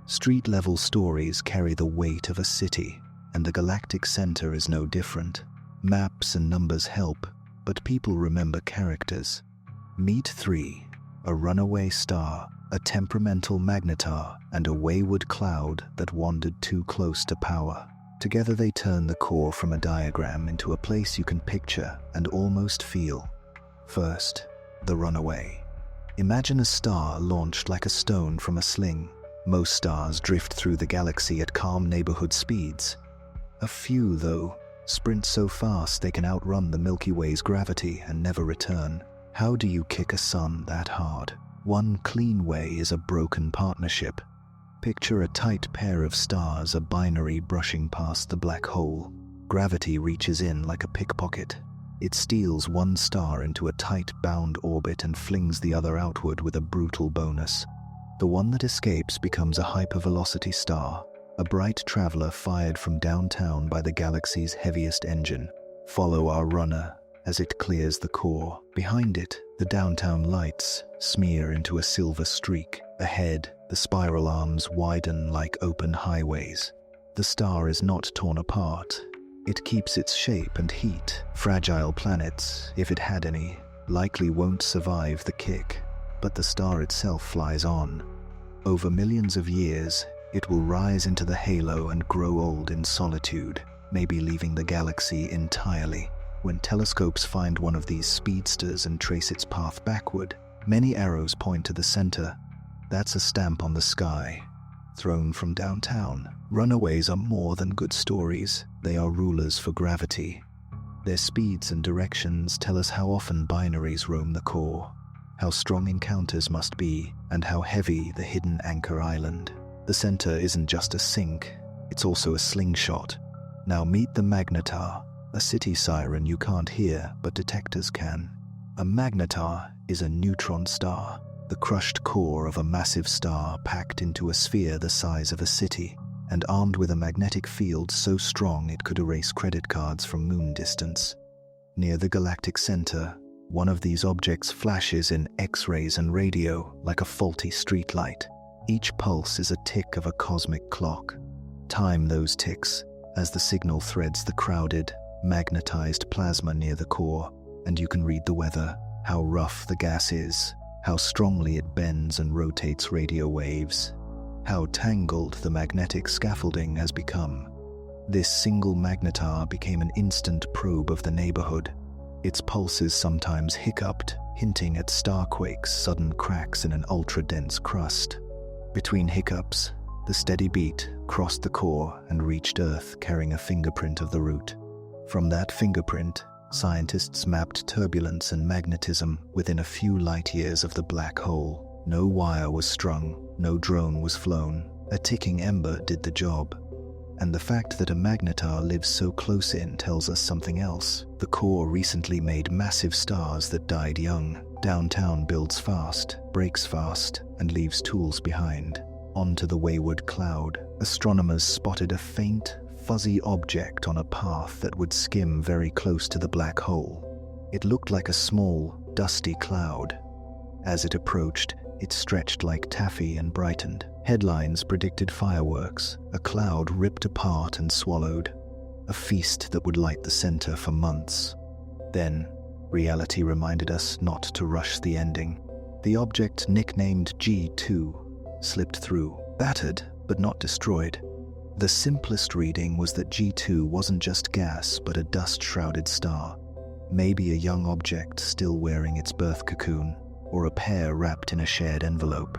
Street-level stories carry the weight of a city, and the galactic center is no different. Maps and numbers help, but people remember characters. Meet 3, a runaway star, a temperamental magnetar, and a wayward cloud that wandered too close to power. Together they turn the core from a diagram into a place you can picture and almost feel. First, the runaway. Imagine a star launched like a stone from a sling. Most stars drift through the galaxy at calm neighborhood speeds. A few, though, sprint so fast they can outrun the Milky Way's gravity and never return. How do you kick a sun that hard? One clean way is a broken partnership. Picture a tight pair of stars, a binary brushing past the black hole. Gravity reaches in like a pickpocket. It steals one star into a tight bound orbit and flings the other outward with a brutal bonus. The one that escapes becomes a hypervelocity star, a bright traveler fired from downtown by the galaxy's heaviest engine. Follow our runner as it clears the core. Behind it, the downtown lights smear into a silver streak. Ahead, the spiral arms widen like open highways. The star is not torn apart. It keeps its shape and heat. Fragile planets, if it had any, likely won't survive the kick, but the star itself flies on. Over millions of years, it will rise into the halo and grow old in solitude, maybe leaving the galaxy entirely. When telescopes find one of these speedsters and trace its path backward, many arrows point to the center. That's a stamp on the sky, thrown from downtown. Runaways are more than good stories. They are rulers for gravity. Their speeds and directions tell us how often binaries roam the core, how strong encounters must be, and how heavy the hidden anchor island. The center isn't just a sink, it's also a slingshot. Now meet the Magnetar, a city siren you can't hear, but detectors can. A Magnetar is a neutron star, the crushed core of a massive star packed into a sphere the size of a city, and armed with a magnetic field so strong it could erase credit cards from moon distance. Near the galactic center, one of these objects flashes in X-rays and radio like a faulty streetlight. Each pulse is a tick of a cosmic clock. Time those ticks as the signal threads the crowded, magnetized plasma near the core, and you can read the weather, how rough the gas is, how strongly it bends and rotates radio waves, how tangled the magnetic scaffolding has become. This single magnetar became an instant probe of the neighborhood. Its pulses sometimes hiccuped, hinting at starquakes, sudden cracks in an ultra-dense crust. Between hiccups, the steady beat crossed the core and reached Earth carrying a fingerprint of the route. From that fingerprint, scientists mapped turbulence and magnetism within a few light years of the black hole. No wire was strung, no drone was flown. A ticking ember did the job. And the fact that a magnetar lives so close in tells us something else. The core recently made massive stars that died young. Downtown builds fast, breaks fast, and leaves tools behind. Onto the wayward cloud, astronomers spotted a faint, fuzzy object on a path that would skim very close to the black hole. It looked like a small, dusty cloud. As it approached, it stretched like taffy and brightened. Headlines predicted fireworks, a cloud ripped apart and swallowed, a feast that would light the center for months. Then, reality reminded us not to rush the ending. The object, nicknamed G2, slipped through, battered but not destroyed. The simplest reading was that G2 wasn't just gas but a dust-shrouded star, maybe a young object still wearing its birth cocoon, or a pair wrapped in a shared envelope.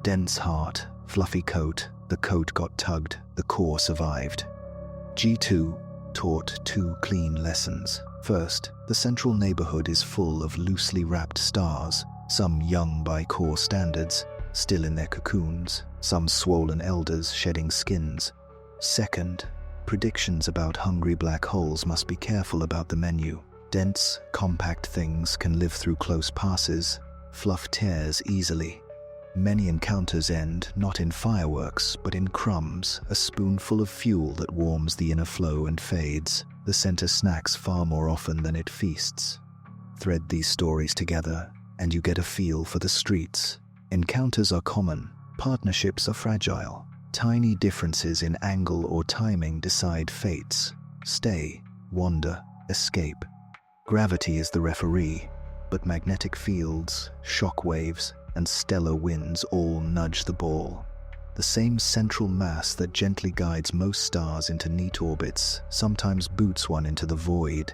Dense heart, fluffy coat, the coat got tugged, the core survived. G2 taught two clean lessons. First, the central neighborhood is full of loosely wrapped stars, some young by core standards, still in their cocoons, some swollen elders shedding skins. Second, predictions about hungry black holes must be careful about the menu. Dense, compact things can live through close passes, fluff tears easily. Many encounters end not in fireworks, but in crumbs, a spoonful of fuel that warms the inner flow and fades. The center snacks far more often than it feasts. Thread these stories together, and you get a feel for the streets. Encounters are common, partnerships are fragile. Tiny differences in angle or timing decide fates. Stay, wander, escape. Gravity is the referee, but magnetic fields, shock waves, and stellar winds all nudge the ball. The same central mass that gently guides most stars into neat orbits sometimes boots one into the void.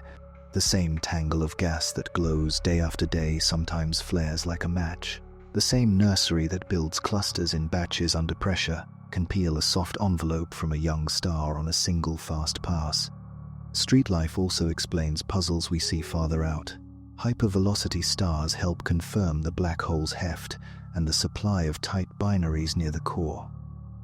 The same tangle of gas that glows day after day sometimes flares like a match. The same nursery that builds clusters in batches under pressure can peel a soft envelope from a young star on a single fast pass. Street life also explains puzzles we see farther out. Hypervelocity stars help confirm the black hole's heft and the supply of tight binaries near the core.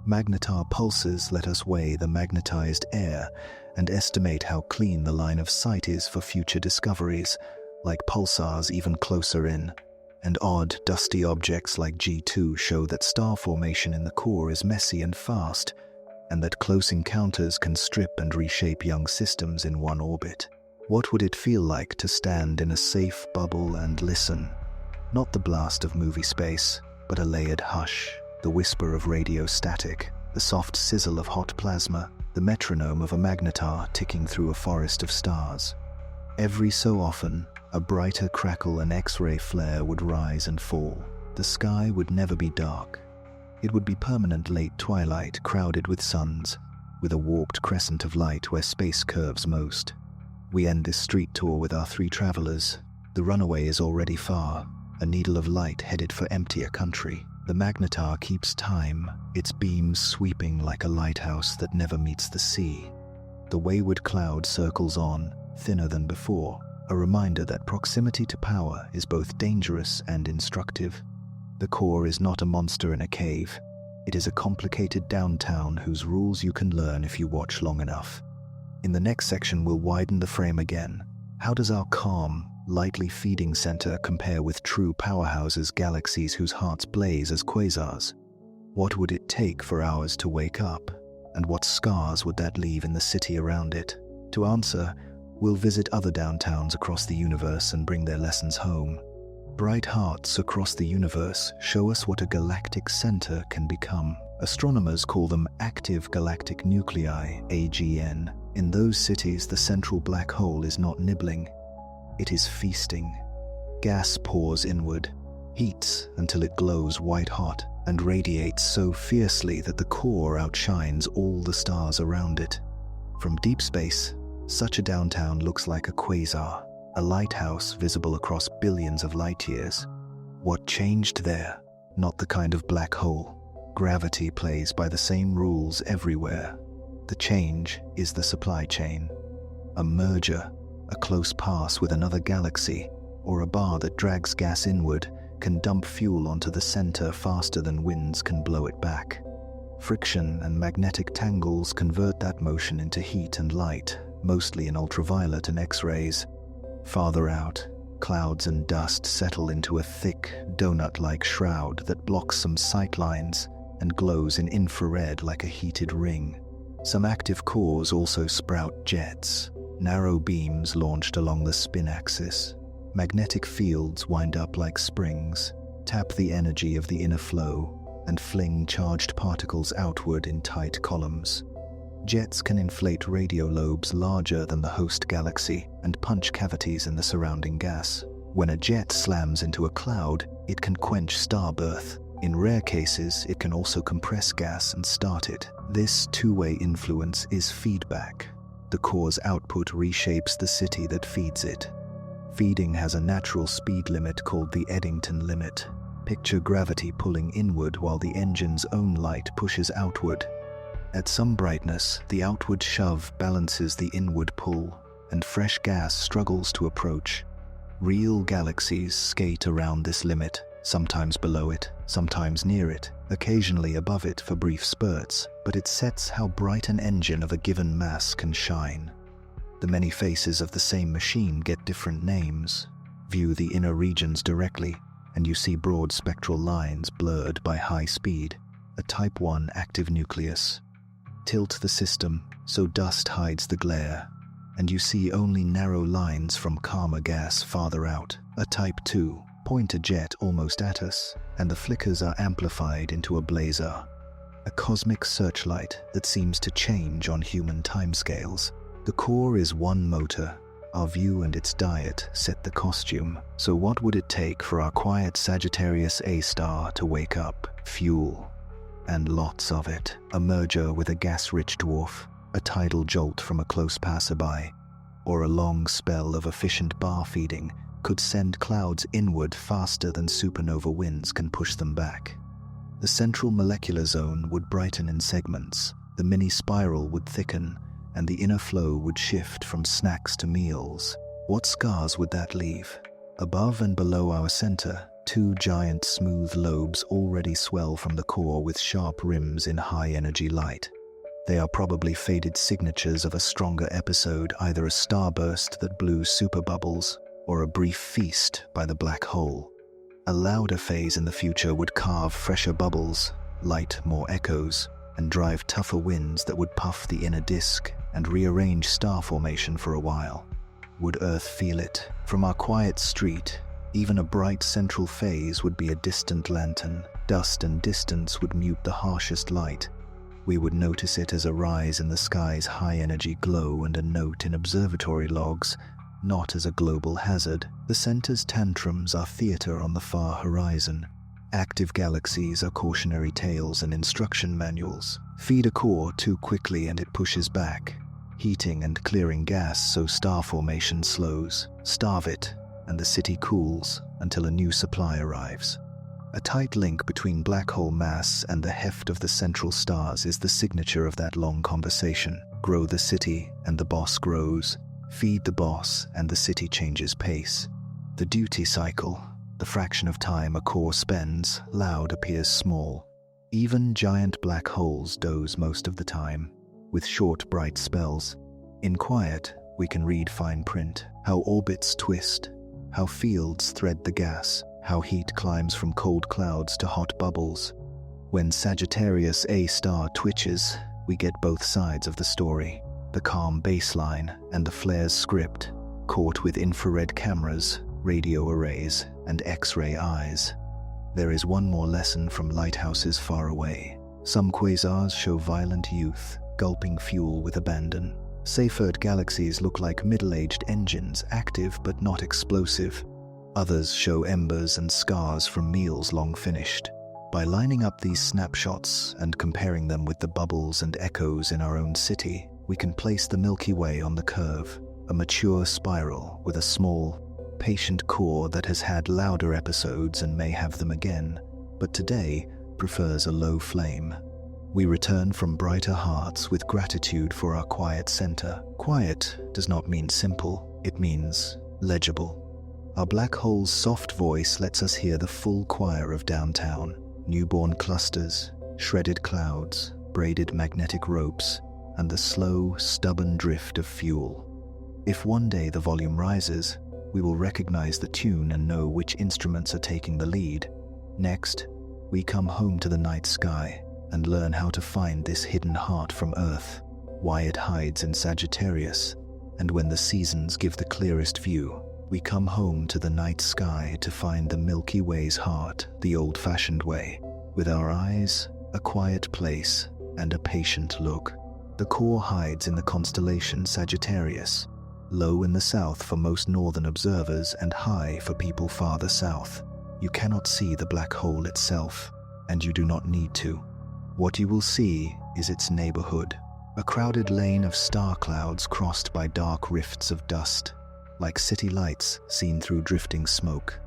Magnetar pulses let us weigh the magnetized air and estimate how clean the line of sight is for future discoveries, like pulsars even closer in. And odd, dusty objects like G2 show that star formation in the core is messy and fast, and that close encounters can strip and reshape young systems in one orbit. What would it feel like to stand in a safe bubble and listen? Not the blast of movie space, but a layered hush, the whisper of radio static, the soft sizzle of hot plasma, the metronome of a magnetar ticking through a forest of stars. Every so often, A brighter crackle and X-ray flare would rise and fall. The sky would never be dark. It would be permanent late twilight crowded with suns, with a warped crescent of light where space curves most. We end this street tour with our 3 travelers. The Runaway is already far, a needle of light headed for emptier country. The Magnetar keeps time, its beams sweeping like a lighthouse that never meets the sea. The wayward cloud circles on, thinner than before, a reminder that proximity to power is both dangerous and instructive. The core is not a monster in a cave. It is a complicated downtown whose rules you can learn if you watch long enough. In the next section, we'll widen the frame again. How does our calm, lightly feeding center compare with true powerhouses, galaxies whose hearts blaze as quasars? What would it take for ours to wake up? And what scars would that leave in the city around it? To answer, we'll visit other downtowns across the universe and bring their lessons home. Bright hearts across the universe show us what a galactic center can become. Astronomers call them active galactic nuclei, AGN. In those cities, the central black hole is not nibbling. It is feasting. Gas pours inward, heats until it glows white-hot, and radiates so fiercely that the core outshines all the stars around it. From deep space, such a downtown looks like a quasar, a lighthouse visible across billions of light years. What changed there? Not the kind of black hole. Gravity plays by the same rules everywhere. The change is the supply chain. A merger, a close pass with another galaxy, or a bar that drags gas inward can dump fuel onto the center faster than winds can blow it back. Friction and magnetic tangles convert that motion into heat and light, mostly in ultraviolet and X-rays. Farther out, clouds and dust settle into a thick, donut-like shroud that blocks some sight lines and glows in infrared like a heated ring. Some active cores also sprout jets, narrow beams launched along the spin axis. Magnetic fields wind up like springs, tap the energy of the inner flow, and fling charged particles outward in tight columns. Jets can inflate radio lobes larger than the host galaxy and punch cavities in the surrounding gas. When a jet slams into a cloud, it can quench starbirth. In rare cases, it can also compress gas and start it. This two-way influence is feedback. The core's output reshapes the city that feeds it. Feeding has a natural speed limit called the Eddington limit. Picture gravity pulling inward while the engine's own light pushes outward. At some brightness, the outward shove balances the inward pull, and fresh gas struggles to approach. Real galaxies skate around this limit, sometimes below it, sometimes near it, occasionally above it for brief spurts, but it sets how bright an engine of a given mass can shine. The many faces of the same machine get different names. View the inner regions directly, and you see broad spectral lines blurred by high speed, a Type 1 active nucleus. Tilt the system so dust hides the glare, and you see only narrow lines from calmer gas farther out. A Type 2, point a jet almost at us, and the flickers are amplified into a blazar. A cosmic searchlight that seems to change on human timescales. The core is one motor. Our view and its diet set the costume. So what would it take for our quiet Sagittarius A star to wake up? Fuel. And lots of it. A merger with a gas-rich dwarf, a tidal jolt from a close passerby, or a long spell of efficient bar feeding could send clouds inward faster than supernova winds can push them back. The central molecular zone would brighten in segments, the mini-spiral would thicken, and the inner flow would shift from snacks to meals. What scars would that leave? Above and below our center, two giant smooth lobes already swell from the core with sharp rims in high-energy light. They are probably faded signatures of a stronger episode, either a starburst that blew super bubbles, or a brief feast by the black hole. A louder phase in the future would carve fresher bubbles, light more echoes, and drive tougher winds that would puff the inner disk and rearrange star formation for a while. Would Earth feel it? From our quiet street, even a bright central phase would be a distant lantern. Dust and distance would mute the harshest light. We would notice it as a rise in the sky's high-energy glow and a note in observatory logs, not as a global hazard. The center's tantrums are theater on the far horizon. Active galaxies are cautionary tales and instruction manuals. Feed a core too quickly and it pushes back, heating and clearing gas so star formation slows. Starve it, and the city cools until a new supply arrives. A tight link between black hole mass and the heft of the central stars is the signature of that long conversation. Grow the city, and the boss grows. Feed the boss, and the city changes pace. The duty cycle, the fraction of time a core spends, loud appears small. Even giant black holes doze most of the time, with short, bright spells. In quiet, we can read fine print, how orbits twist, how fields thread the gas, how heat climbs from cold clouds to hot bubbles. When Sagittarius A star twitches, we get both sides of the story, the calm baseline and the flare's script, caught with infrared cameras, radio arrays, and X-ray eyes. There is one more lesson from lighthouses far away. Some quasars show violent youth, gulping fuel with abandon. Safe-Earth galaxies look like middle-aged engines, active but not explosive. Others show embers and scars from meals long finished. By lining up these snapshots and comparing them with the bubbles and echoes in our own city, we can place the Milky Way on the curve, a mature spiral with a small, patient core that has had louder episodes and may have them again, but today prefers a low flame. We return from brighter hearts with gratitude for our quiet center. Quiet does not mean simple, it means legible. Our black hole's soft voice lets us hear the full choir of downtown. Newborn clusters, shredded clouds, braided magnetic ropes, and the slow, stubborn drift of fuel. If one day the volume rises, we will recognize the tune and know which instruments are taking the lead. Next, we come home to the night sky and learn how to find this hidden heart from Earth, why it hides in Sagittarius, and when the seasons give the clearest view, we come home to the night sky to find the Milky Way's heart the old-fashioned way, with our eyes, a quiet place, and a patient look. The core hides in the constellation Sagittarius, low in the south for most northern observers and high for people farther south. You cannot see the black hole itself, and you do not need to. What you will see is its neighborhood, a crowded lane of star clouds crossed by dark rifts of dust, like city lights seen through drifting smoke.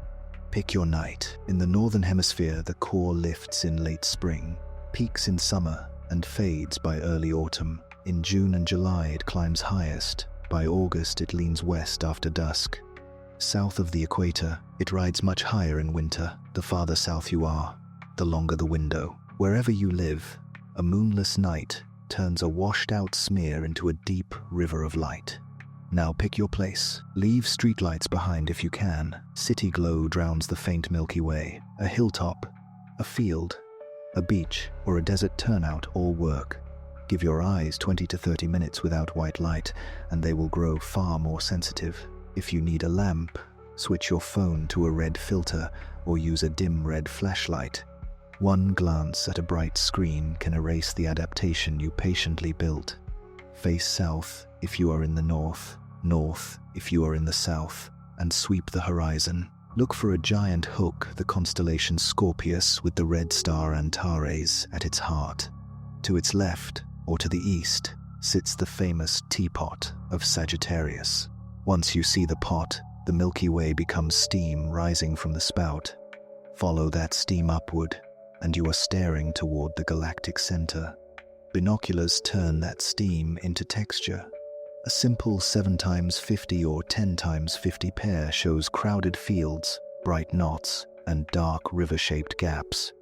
Pick your night. In the northern hemisphere, the core lifts in late spring, peaks in summer, and fades by early autumn. In June and July, it climbs highest. By August, it leans west after dusk. South of the equator, it rides much higher in winter. The farther south you are, the longer the window. Wherever you live, a moonless night turns a washed-out smear into a deep river of light. Now pick your place. Leave streetlights behind if you can. City glow drowns the faint Milky Way. A hilltop, a field, a beach, or a desert turnout all work. Give your eyes 20 to 30 minutes without white light, and they will grow far more sensitive. If you need a lamp, switch your phone to a red filter or use a dim red flashlight. One glance at a bright screen can erase the adaptation you patiently built. Face south if you are in the north, north if you are in the south, and sweep the horizon. Look for a giant hook, the constellation Scorpius with the red star Antares at its heart. To its left, or to the east, sits the famous teapot of Sagittarius. Once you see the pot, the Milky Way becomes steam rising from the spout. Follow that steam upward, and you are staring toward the galactic center. Binoculars turn that steam into texture. A simple 7x50 or 10x50 pair shows crowded fields, bright knots, and dark river-shaped gaps.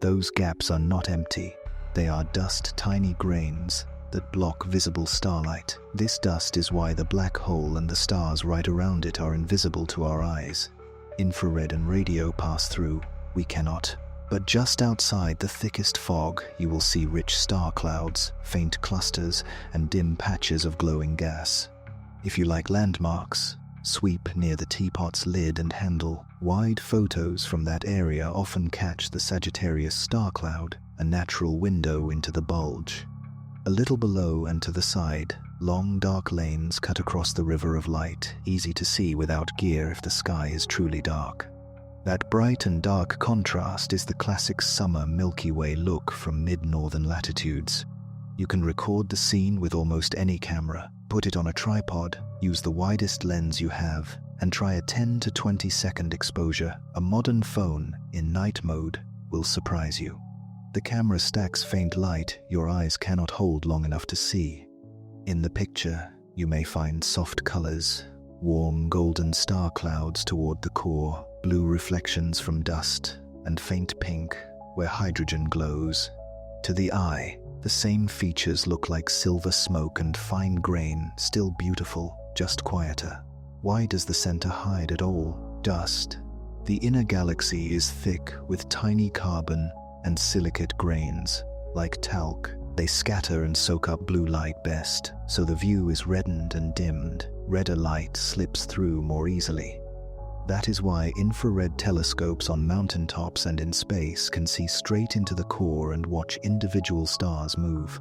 Those gaps are not empty. They are dust, tiny grains that block visible starlight. This dust is why the black hole and the stars right around it are invisible to our eyes. Infrared and radio pass through. We cannot. But just outside the thickest fog, you will see rich star clouds, faint clusters, and dim patches of glowing gas. If you like landmarks, sweep near the teapot's lid and handle. Wide photos from that area often catch the Sagittarius star cloud, a natural window into the bulge. A little below and to the side, Long, dark lanes cut across the river of light, easy to see without gear if the sky is truly dark. That bright and dark contrast is the classic summer Milky Way look from mid-northern latitudes. You can record the scene with almost any camera, put it on a tripod, use the widest lens you have, and try a 10 to 20 second exposure. A modern phone in night mode will surprise you. The camera stacks faint light your eyes cannot hold long enough to see. In the picture, you may find soft colors, warm golden star clouds toward the core, blue reflections from dust, and faint pink where hydrogen glows. To the eye, the same features look like silver smoke and fine grain, still beautiful, just quieter. Why does the center hide at all? Dust. The inner galaxy is thick with tiny carbon and silicate grains. Like talc, they scatter and soak up blue light best, so the view is reddened and dimmed. Redder light slips through more easily. That is why infrared telescopes on mountaintops and in space can see straight into the core and watch individual stars move.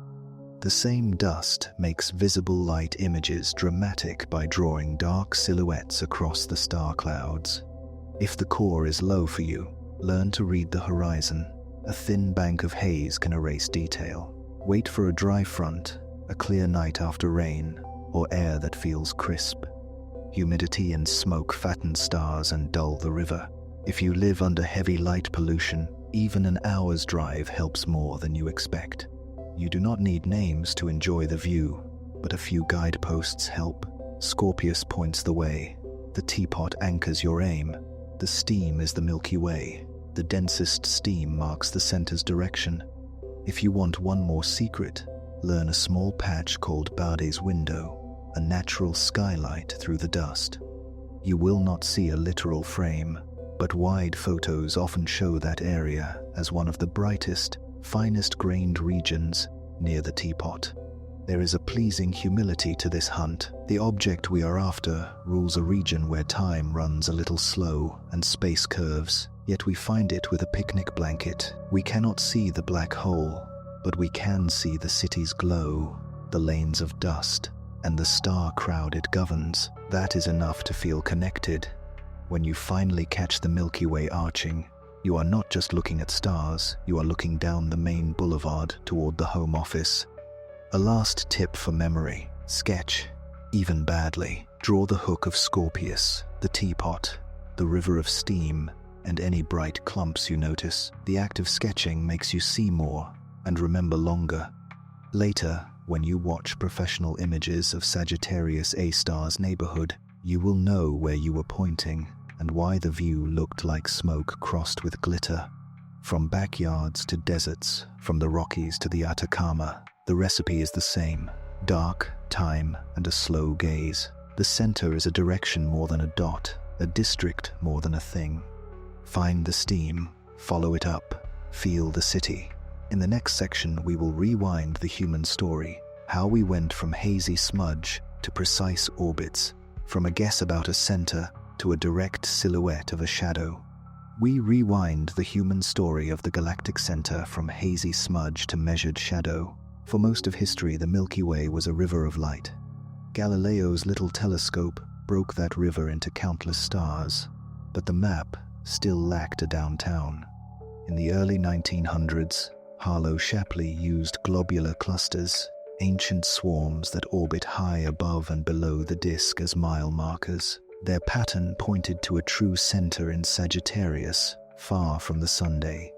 The same dust makes visible light images dramatic by drawing dark silhouettes across the star clouds. If the core is low for you, learn to read the horizon. A thin bank of haze can erase detail. Wait for a dry front, a clear night after rain, or air that feels crisp. Humidity and smoke fatten stars and dull the river. If you live under heavy light pollution, even an hour's drive helps more than you expect. You do not need names to enjoy the view, but a few guideposts help. Scorpius points the way. The teapot anchors your aim. The steam is the Milky Way. The densest steam marks the center's direction. If you want one more secret, learn a small patch called Bade's window, a natural skylight through the dust. You will not see a literal frame, but wide photos often show that area as one of the brightest, finest grained regions near the teapot. There is a pleasing humility to this hunt. The object we are after rules a region where time runs a little slow and space curves, yet we find it with a picnic blanket. We cannot see the black hole, but we can see the city's glow, the lanes of dust, and the star crowd it governs. That is enough to feel connected. When you finally catch the Milky Way arching, you are not just looking at stars, you are looking down the main boulevard toward the home office. A last tip for memory: sketch, even badly. Draw the hook of Scorpius, the teapot, the river of steam, and any bright clumps you notice. The act of sketching makes you see more and remember longer. Later, when you watch professional images of Sagittarius A star's neighborhood, you will know where you were pointing and why the view looked like smoke crossed with glitter. From backyards to deserts, from the Rockies to the Atacama, the recipe is the same: dark, time, and a slow gaze. The center is a direction more than a dot, a district more than a thing. Find the steam, follow it up, feel the city. In the next section, we will rewind the human story, how we went from hazy smudge to precise orbits, from a guess about a center to a direct silhouette of a shadow. We rewind the human story of the galactic center from hazy smudge to measured shadow. For most of history, the Milky Way was a river of light. Galileo's little telescope broke that river into countless stars, but the map still lacked a downtown. In the early 1900s, Harlow Shapley used globular clusters, ancient swarms that orbit high above and below the disk, as mile markers. Their pattern pointed to a true center in Sagittarius, far from the Sunday.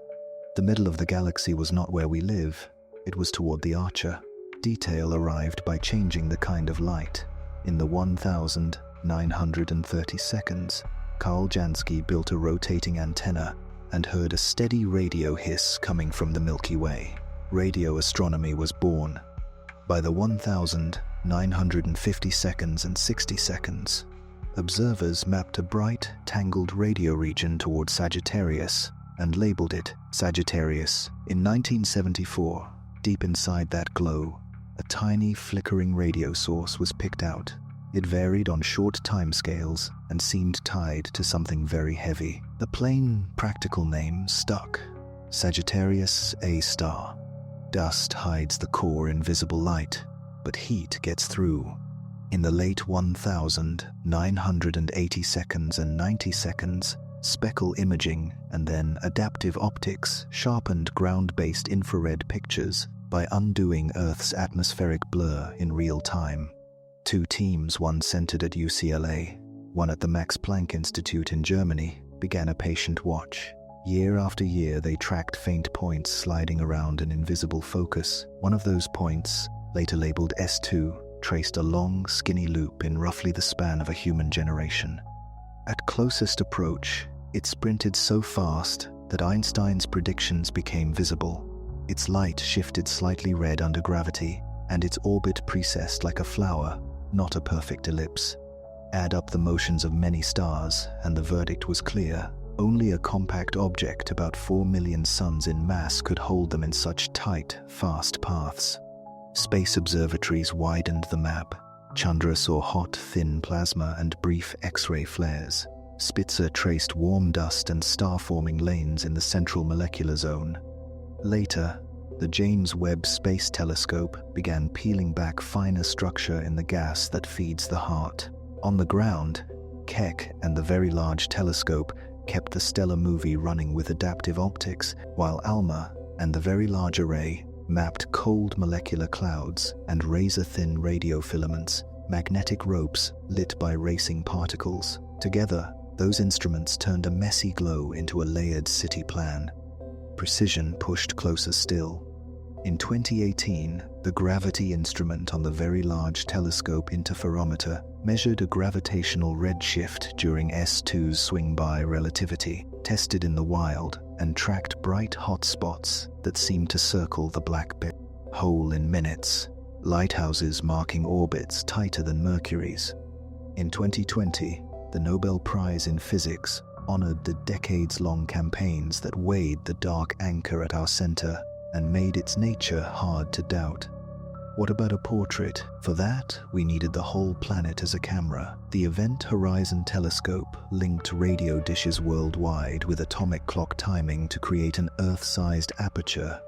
The middle of the galaxy was not where we live. It was toward the Archer. Detail arrived by changing the kind of light. In the 1,930 seconds, Carl Jansky built a rotating antenna and heard a steady radio hiss coming from the Milky Way. Radio astronomy was born. By the 1,950 seconds and 60 seconds, observers mapped a bright, tangled radio region toward Sagittarius and labeled it Sagittarius. In 1974, deep inside that glow, a tiny flickering radio source was picked out. It varied on short timescales and seemed tied to something very heavy. The plain, practical name stuck: Sagittarius A star. Dust hides the core in visible light, but heat gets through. In the late 1980 seconds and 90 seconds, speckle imaging and then adaptive optics sharpened ground-based infrared pictures by undoing Earth's atmospheric blur in real time. Two teams, one centered at UCLA, one at the Max Planck Institute in Germany, began a patient watch. Year after year, they tracked faint points sliding around an invisible focus. One of those points, later labeled S2, traced a long, skinny loop in roughly the span of a human generation. At closest approach, it sprinted so fast that Einstein's predictions became visible. Its light shifted slightly red under gravity, and its orbit precessed like a flower, not a perfect ellipse. Add up the motions of many stars, and the verdict was clear. Only a compact object about 4 million suns in mass could hold them in such tight, fast paths. Space observatories widened the map. Chandra saw hot, thin plasma and brief X-ray flares. Spitzer traced warm dust and star-forming lanes in the central molecular zone. Later, the James Webb Space Telescope began peeling back finer structure in the gas that feeds the heart. On the ground, Keck and the Very Large Telescope kept the stellar movie running with adaptive optics, while ALMA and the Very Large Array mapped cold molecular clouds and razor-thin radio filaments, magnetic ropes lit by racing particles. Together, those instruments turned a messy glow into a layered city plan. Precision pushed closer still. In 2018, the gravity instrument on the Very Large Telescope Interferometer measured a gravitational redshift during S2's swing-by relativity, tested in the wild, and tracked bright hot spots that seemed to circle the black hole in minutes, lighthouses marking orbits tighter than Mercury's. In 2020, the Nobel Prize in Physics honored the decades-long campaigns that weighed the dark anchor at our center and made its nature hard to doubt. What about a portrait? For that, we needed the whole planet as a camera. The Event Horizon Telescope linked radio dishes worldwide with atomic clock timing to create an Earth-sized aperture.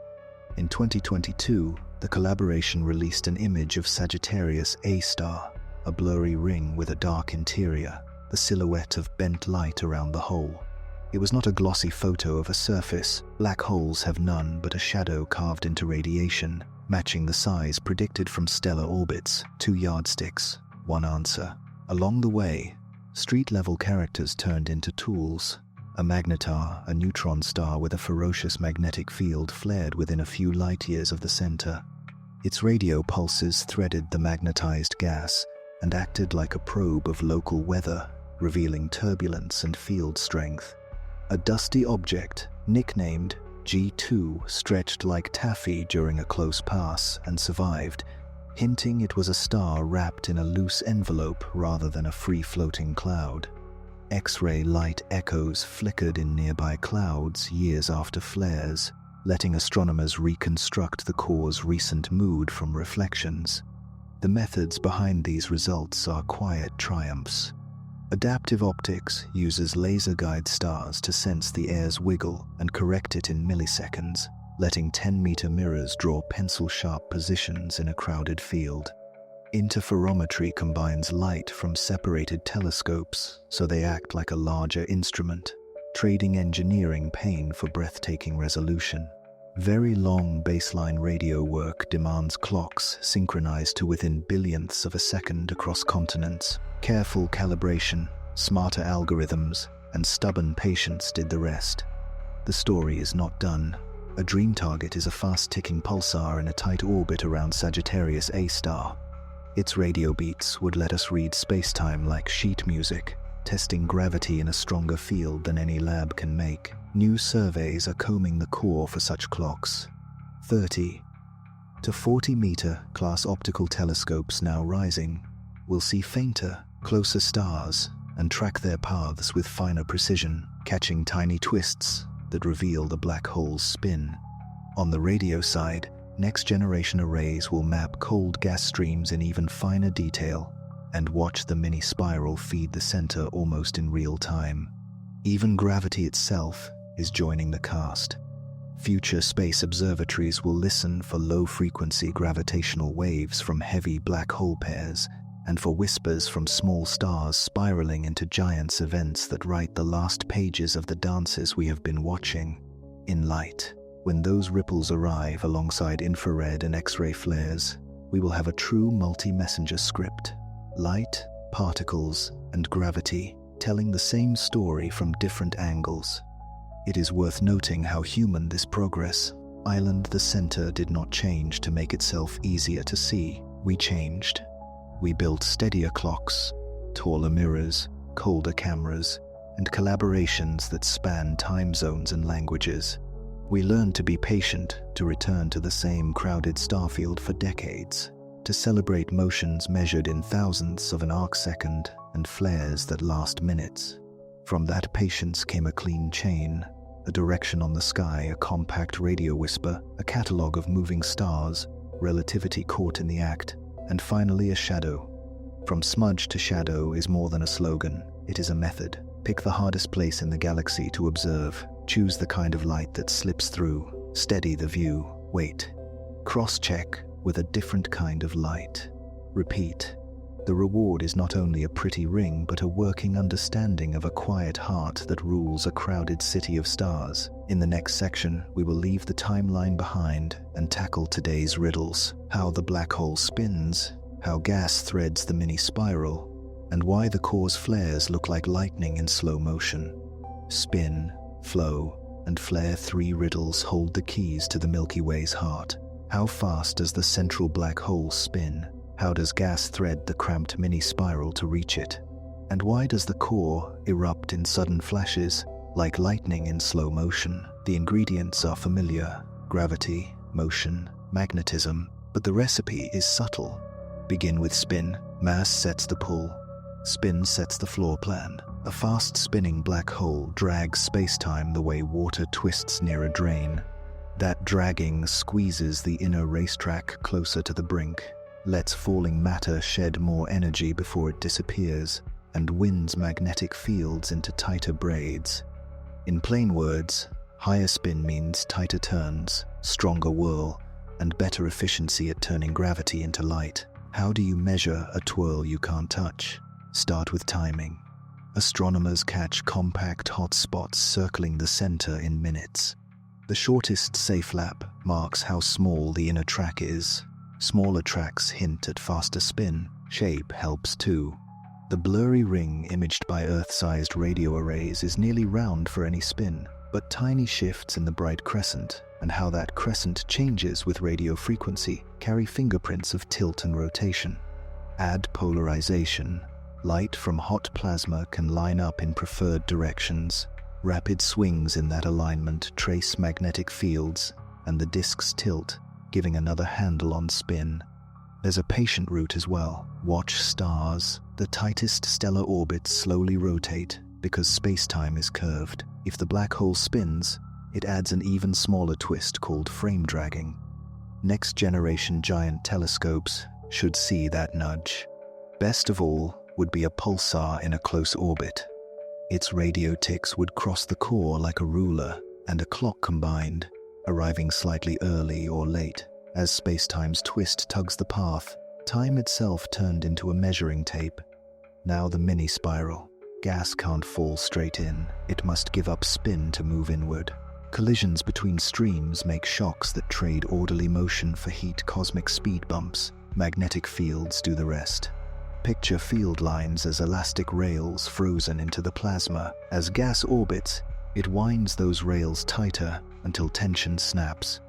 In 2022, the collaboration released an image of Sagittarius A star, a blurry ring with a dark interior, the silhouette of bent light around the hole. It was not a glossy photo of a surface. Black holes have none but a shadow carved into radiation, matching the size predicted from stellar orbits. 2 yardsticks, 1 answer. Along the way, street-level characters turned into tools. A Magnetar, a neutron star with a ferocious magnetic field, flared within a few light-years of the center. Its radio pulses threaded the magnetized gas and acted like a probe of local weather, revealing turbulence and field strength. A dusty object, nicknamed G2, stretched like taffy during a close pass and survived, hinting it was a star wrapped in a loose envelope rather than a free-floating cloud. X-ray light echoes flickered in nearby clouds years after flares, letting astronomers reconstruct the core's recent mood from reflections. The methods behind these results are quiet triumphs. Adaptive optics uses laser-guide stars to sense the air's wiggle and correct it in milliseconds, letting 10-meter mirrors draw pencil-sharp positions in a crowded field. Interferometry combines light from separated telescopes so they act like a larger instrument, trading engineering pain for breathtaking resolution. Very long baseline radio work demands clocks synchronized to within billionths of a second across continents. Careful calibration, smarter algorithms, and stubborn patience did the rest. The story is not done. A dream target is a fast-ticking pulsar in a tight orbit around Sagittarius A star. Its radio beats would let us read space-time like sheet music, testing gravity in a stronger field than any lab can make. New surveys are combing the core for such clocks. 30 to 40-meter class optical telescopes now rising will see fainter, closer stars and track their paths with finer precision, catching tiny twists that reveal the black hole's spin. On the radio side, next-generation arrays will map cold gas streams in even finer detail and watch the mini-spiral feed the center almost in real time. Even gravity itself is joining the cast. Future space observatories will listen for low-frequency gravitational waves from heavy black hole pairs and for whispers from small stars spiraling into giants, events that write the last pages of the dances we have been watching. In light, when those ripples arrive alongside infrared and X-ray flares, we will have a true multi-messenger script. Light, particles, and gravity telling the same story from different angles. It is worth noting how human this progress. Island the center did not change to make itself easier to see. We changed. We built steadier clocks, taller mirrors, colder cameras, and collaborations that span time zones and languages. We learned to be patient, to return to the same crowded starfield for decades, to celebrate motions measured in thousandths of an arcsecond and flares that last minutes. From that patience came a clean chain, a direction on the sky, a compact radio whisper, a catalogue of moving stars, relativity caught in the act, and finally a shadow. From smudge to shadow is more than a slogan, it is a method. Pick the hardest place in the galaxy to observe, choose the kind of light that slips through, steady the view, wait. Cross-check with a different kind of light. Repeat. The reward is not only a pretty ring, but a working understanding of a quiet heart that rules a crowded city of stars. In the next section, we will leave the timeline behind and tackle today's riddles: how the black hole spins, how gas threads the mini-spiral, and why the core's flares look like lightning in slow motion. Spin, flow, and flare, three riddles hold the keys to the Milky Way's heart. How fast does the central black hole spin? How does gas thread the cramped mini-spiral to reach it? And why does the core erupt in sudden flashes, like lightning in slow motion? The ingredients are familiar: gravity, motion, magnetism, but the recipe is subtle. Begin with spin. Mass sets the pull. Spin sets the floor plan. A fast-spinning black hole drags space-time the way water twists near a drain. That dragging squeezes the inner racetrack closer to the brink, lets falling matter shed more energy before it disappears, and winds magnetic fields into tighter braids. In plain words, higher spin means tighter turns, stronger whirl, and better efficiency at turning gravity into light. How do you measure a twirl you can't touch? Start with timing. Astronomers catch compact hot spots circling the center in minutes. The shortest safe lap marks how small the inner track is. Smaller tracks hint at faster spin. Shape helps too. The blurry ring imaged by Earth-sized radio arrays is nearly round for any spin, but tiny shifts in the bright crescent, and how that crescent changes with radio frequency, carry fingerprints of tilt and rotation. Add polarization. Light from hot plasma can line up in preferred directions. Rapid swings in that alignment trace magnetic fields, and the disks tilt, giving another handle on spin. There's a patient route as well. Watch stars. The tightest stellar orbits slowly rotate because space-time is curved. If the black hole spins, it adds an even smaller twist called frame dragging. Next-generation giant telescopes should see that nudge. Best of all would be a pulsar in a close orbit. Its radio ticks would cross the core like a ruler and a clock combined, arriving slightly early or late. As space-time's twist tugs the path, time itself turned into a measuring tape. Now the mini-spiral. Gas can't fall straight in. It must give up spin to move inward. Collisions between streams make shocks that trade orderly motion for heat. Cosmic speed bumps. Magnetic fields do the rest. Picture field lines as elastic rails frozen into the plasma. As gas orbits, it winds those rails tighter until tension snaps.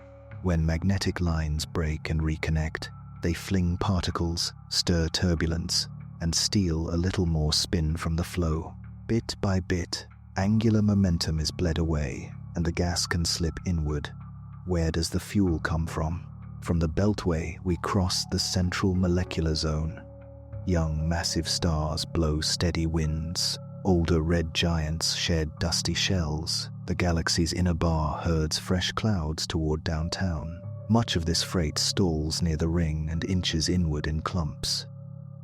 When magnetic lines break and reconnect, they fling particles, stir turbulence, and steal a little more spin from the flow. Bit by bit, angular momentum is bled away, and the gas can slip inward. Where does the fuel come from? From the Beltway, we cross the central molecular zone. Young, massive stars blow steady winds. Older red giants shed dusty shells. The galaxy's inner bar herds fresh clouds toward downtown. Much of this freight stalls near the ring and inches inward in clumps.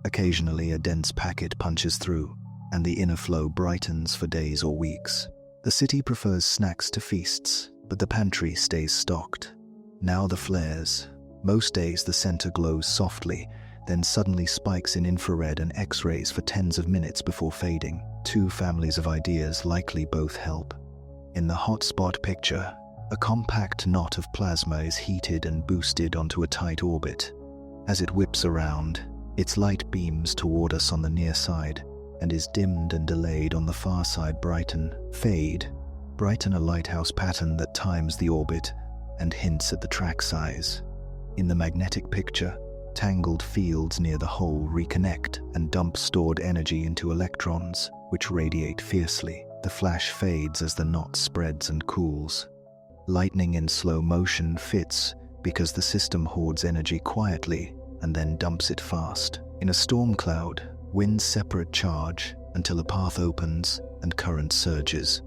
Occasionally, a dense packet punches through, and the inner flow brightens for days or weeks. The city prefers snacks to feasts. but the pantry stays stocked. Now the flares. Most days the center glows softly, then suddenly spikes in infrared and X-rays for tens of minutes before fading. Two families of ideas likely both help. In the hotspot picture, a compact knot of plasma is heated and boosted onto a tight orbit. As it whips around, its light beams toward us on the near side and is dimmed and delayed on the far side. Brighten, fade, brighten, a lighthouse pattern that times the orbit and hints at the track size. In the magnetic picture, tangled fields near the hole reconnect and dump stored energy into electrons, which radiate fiercely. The flash fades as the knot spreads and cools. Lightning in slow motion fits because the system hoards energy quietly and then dumps it fast. In a storm cloud, winds separate charge until a path opens and current surges.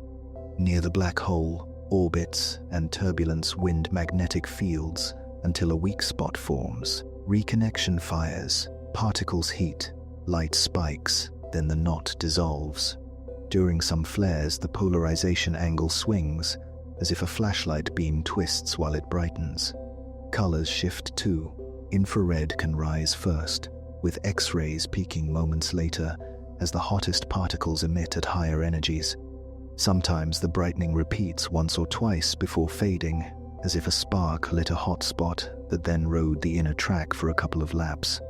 Near the black hole, orbits and turbulence wind magnetic fields until a weak spot forms. Reconnection fires, particles heat, light spikes, then the knot dissolves. During some flares, the polarization angle swings, as if a flashlight beam twists while it brightens. Colors shift too. Infrared can rise first, with X-rays peaking moments later as the hottest particles emit at higher energies. Sometimes the brightening repeats once or twice before fading, as if a spark lit a hot spot that then rode the inner track for a couple of laps.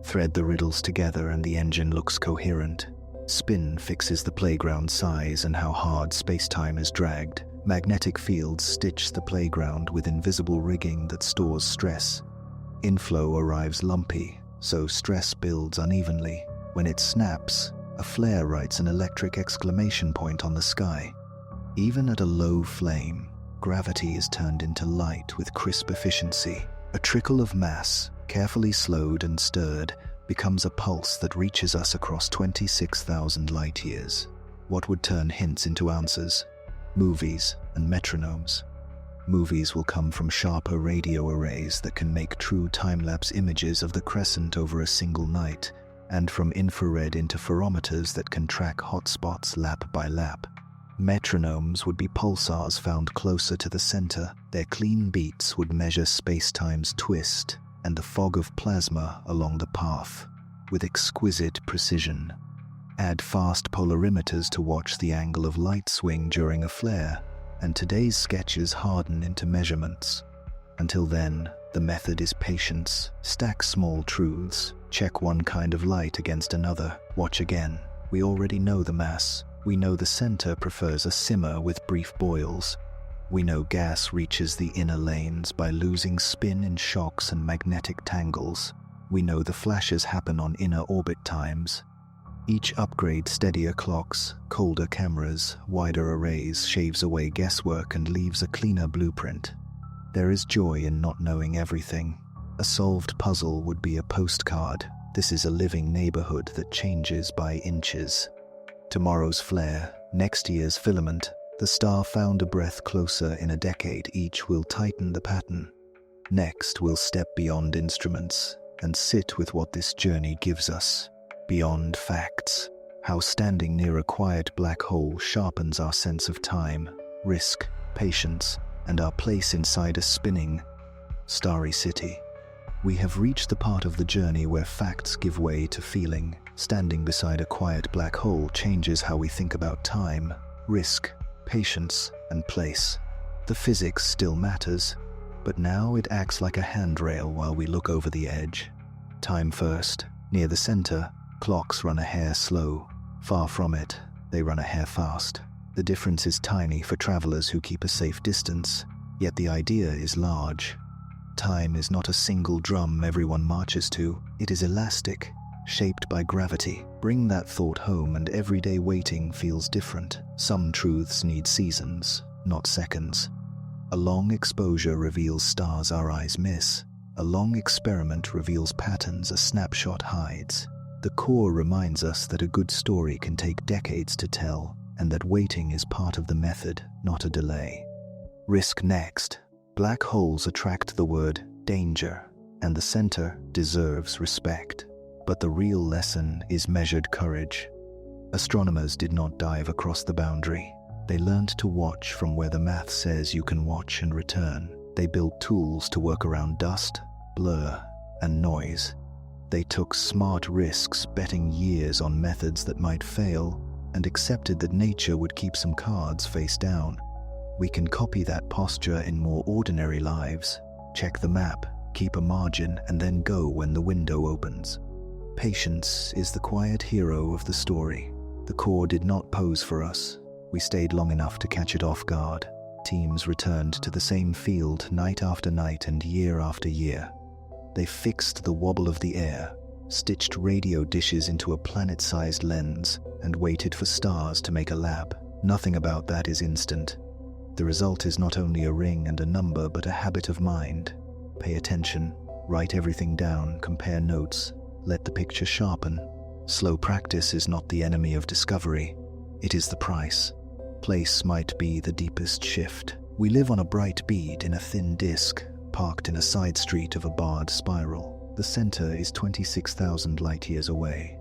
Thread the riddles together and the engine looks coherent. Spin fixes the playground size and how hard space-time is dragged. Magnetic fields stitch the playground with invisible rigging that stores stress. Inflow arrives lumpy, so stress builds unevenly. When it snaps, a flare writes an electric exclamation point on the sky. Even at a low flame, gravity is turned into light with crisp efficiency. A trickle of mass, carefully slowed and stirred, becomes a pulse that reaches us across 26,000 light-years. What would turn hints into ounces? Movies and metronomes. Movies will come from sharper radio arrays that can make true time-lapse images of the crescent over a single night, and from infrared interferometers that can track hotspots lap by lap. Metronomes would be pulsars found closer to the center. Their clean beats would measure space-time's twist and the fog of plasma along the path with exquisite precision. Add fast polarimeters to watch the angle of light swing during a flare, and today's sketches harden into measurements. Until then, the method is patience. Stack small truths, check one kind of light against another, watch again. We already know the mass. We know the center prefers a simmer with brief boils. We know gas reaches the inner lanes by losing spin in shocks and magnetic tangles. We know the flashes happen on inner orbit times. Each upgrade steadier clocks, colder cameras, wider arrays shaves away guesswork and leaves a cleaner blueprint. There is joy in not knowing everything. A solved puzzle would be a postcard. This is a living neighborhood that changes by inches. Tomorrow's flare, next year's filament, the star found a breath closer in a decade. Each will tighten the pattern. Next, we'll step beyond instruments and sit with what this journey gives us. Beyond facts, how standing near a quiet black hole sharpens our sense of time, risk, patience, and our place inside a spinning, starry city. We have reached the part of the journey where facts give way to feeling. Standing beside a quiet black hole changes how we think about time, risk, patience, and place. The physics still matters, but now it acts like a handrail while we look over the edge. Time first. Near the center, clocks run a hair slow. Far from it, they run a hair fast. The difference is tiny for travelers who keep a safe distance, yet the idea is large. Time is not a single drum everyone marches to. It is elastic, shaped by gravity. Bring that thought home and everyday waiting feels different. Some truths need seasons, not seconds. A long exposure reveals stars our eyes miss. A long experiment reveals patterns a snapshot hides. The core reminds us that a good story can take decades to tell, and that waiting is part of the method, not a delay. Risk next. Black holes attract the word danger, and the center deserves respect. But the real lesson is measured courage. Astronomers did not dive across the boundary. They learned to watch from where the math says you can watch and return. They built tools to work around dust, blur, and noise. They took smart risks, betting years on methods that might fail, and accepted that nature would keep some cards face down. We can copy that posture in more ordinary lives. Check the map, keep a margin, and then go when the window opens. Patience is the quiet hero of the story. The core did not pose for us. We stayed long enough to catch it off guard. Teams returned to the same field night after night and year after year. They fixed the wobble of the air, stitched radio dishes into a planet-sized lens, and waited for stars to make a lap. Nothing about that is instant. The result is not only a ring and a number, but a habit of mind. Pay attention, write everything down, compare notes, let the picture sharpen. Slow practice is not the enemy of discovery. It is the price. Place might be the deepest shift. We live on a bright bead in a thin disk, parked in a side street of a barred spiral. The center is 26,000 light-years away.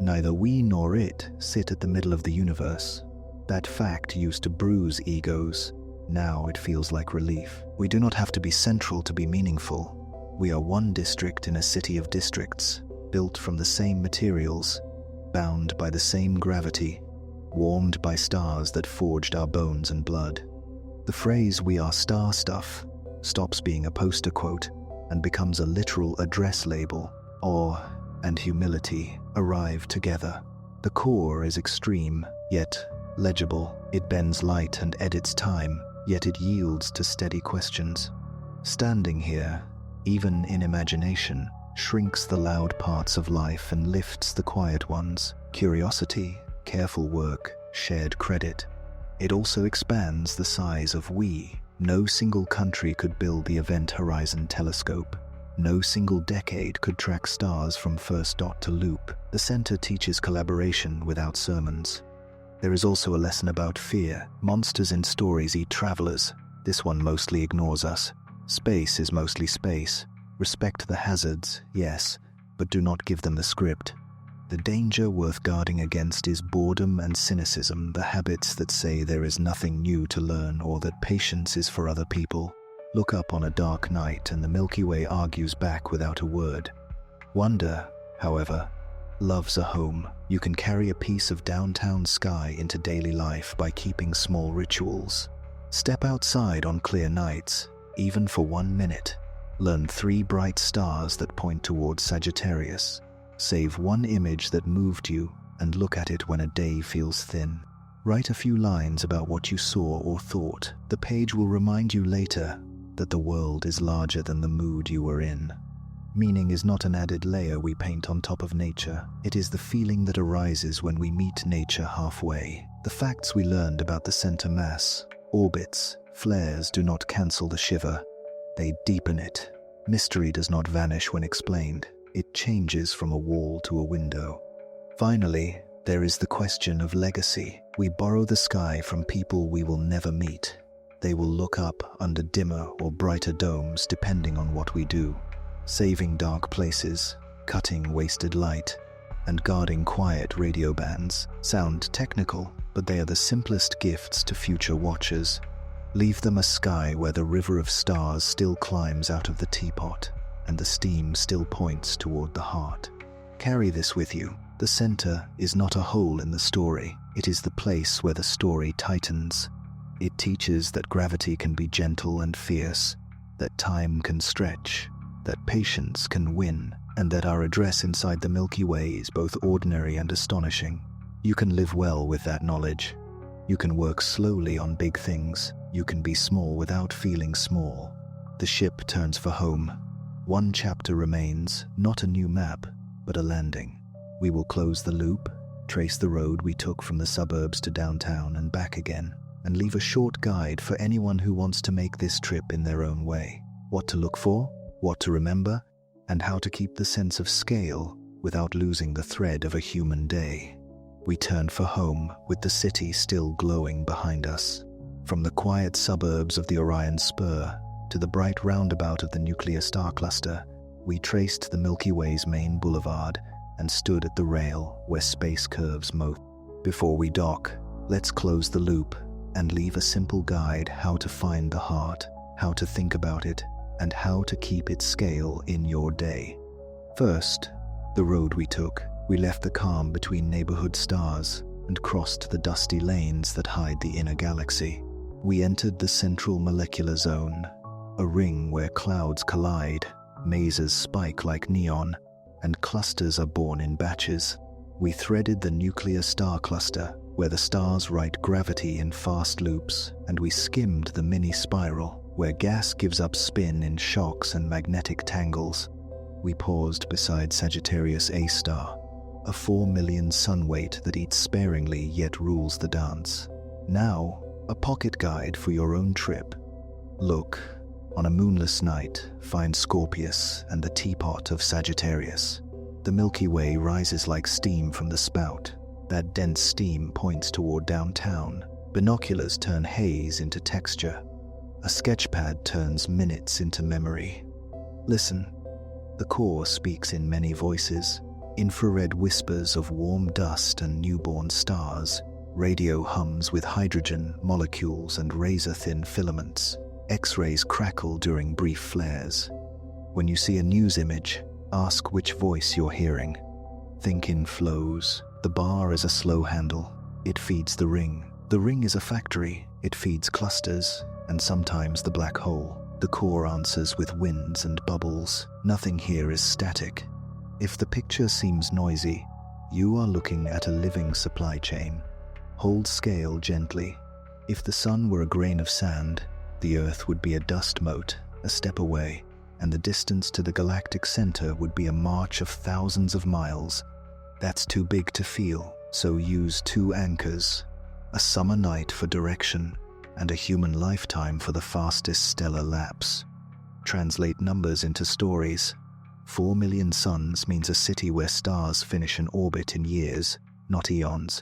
Neither we nor it sit at the middle of the universe. That fact used to bruise egos. Now it feels like relief. We do not have to be central to be meaningful. We are one district in a city of districts, built from the same materials, bound by the same gravity, warmed by stars that forged our bones and blood. The phrase "we are star stuff" stops being a poster quote and becomes a literal address label. Awe and humility arrive together. The core is extreme, yet legible. It bends light and edits time, yet it yields to steady questions. Standing here, even in imagination, shrinks the loud parts of life and lifts the quiet ones. Curiosity, careful work, shared credit. It also expands the size of we. No single country could build the Event Horizon Telescope. No single decade could track stars from first dot to loop. The center teaches collaboration without sermons. There is also a lesson about fear. Monsters in stories eat travelers. This one mostly ignores us. Space is mostly space. Respect the hazards, yes, but do not give them the script. The danger worth guarding against is boredom and cynicism, the habits that say there is nothing new to learn or that patience is for other people. Look up on a dark night and the Milky Way argues back without a word. Wonder, however, loves a home. You can carry a piece of downtown sky into daily life by keeping small rituals. Step outside on clear nights, even for 1 minute. Learn 3 bright stars that point towards Sagittarius. Save 1 image that moved you and look at it when a day feels thin. Write a few lines about what you saw or thought. The page will remind you later that the world is larger than the mood you were in. Meaning is not an added layer we paint on top of nature. It is the feeling that arises when we meet nature halfway. The facts we learned about the center mass, orbits, flares do not cancel the shiver. They deepen it. Mystery does not vanish when explained. It changes from a wall to a window. Finally, there is the question of legacy. We borrow the sky from people we will never meet. They will look up under dimmer or brighter domes depending on what we do. Saving dark places, cutting wasted light, and guarding quiet radio bands sound technical, but they are the simplest gifts to future watchers. Leave them a sky where the river of stars still climbs out of the teapot, and the steam still points toward the heart. Carry this with you. The center is not a hole in the story. It is the place where the story tightens. It teaches that gravity can be gentle and fierce, that time can stretch, that patience can win, and that our address inside the Milky Way is both ordinary and astonishing. You can live well with that knowledge. You can work slowly on big things. You can be small without feeling small. The ship turns for home. 1 chapter remains, not a new map, but a landing. We will close the loop, trace the road we took from the suburbs to downtown and back again, and leave a short guide for anyone who wants to make this trip in their own way. What to look for, what to remember, and how to keep the sense of scale without losing the thread of a human day. We turn for home with the city still glowing behind us. From the quiet suburbs of the Orion Spur to the bright roundabout of the nuclear star cluster, we traced the Milky Way's main boulevard and stood at the rail where space curves most. Before we dock, let's close the loop and leave a simple guide how to find the heart, how to think about it, and how to keep its scale in your day. First, the road we took. We left the calm between neighborhood stars and crossed the dusty lanes that hide the inner galaxy. We entered the central molecular zone, a ring where clouds collide, mazes spike like neon, and clusters are born in batches. We threaded the nuclear star cluster, where the stars write gravity in fast loops, and we skimmed the mini-spiral, where gas gives up spin in shocks and magnetic tangles. We paused beside Sagittarius A star, a 4 million sun-weight that eats sparingly yet rules the dance. Now, a pocket guide for your own trip. Look, on a moonless night, find Scorpius and the teapot of Sagittarius. The Milky Way rises like steam from the spout. That dense steam points toward downtown. Binoculars turn haze into texture. A sketchpad turns minutes into memory. Listen. The core speaks in many voices. Infrared whispers of warm dust and newborn stars. Radio hums with hydrogen, molecules, and razor-thin filaments. X-rays crackle during brief flares. When you see a news image, ask which voice you're hearing. Think in flows. The bar is a slow handle. It feeds the ring. The ring is a factory. It feeds clusters, and sometimes the black hole. The core answers with winds and bubbles. Nothing here is static. If the picture seems noisy, you are looking at a living supply chain. Hold scale gently. If the sun were a grain of sand, the Earth would be a dust mote, a step away, and the distance to the galactic center would be a march of thousands of miles. That's too big to feel, so use 2 anchors. A summer night for direction, and a human lifetime for the fastest stellar lapse. Translate numbers into stories. 4 million suns means a city where stars finish an orbit in years, not eons.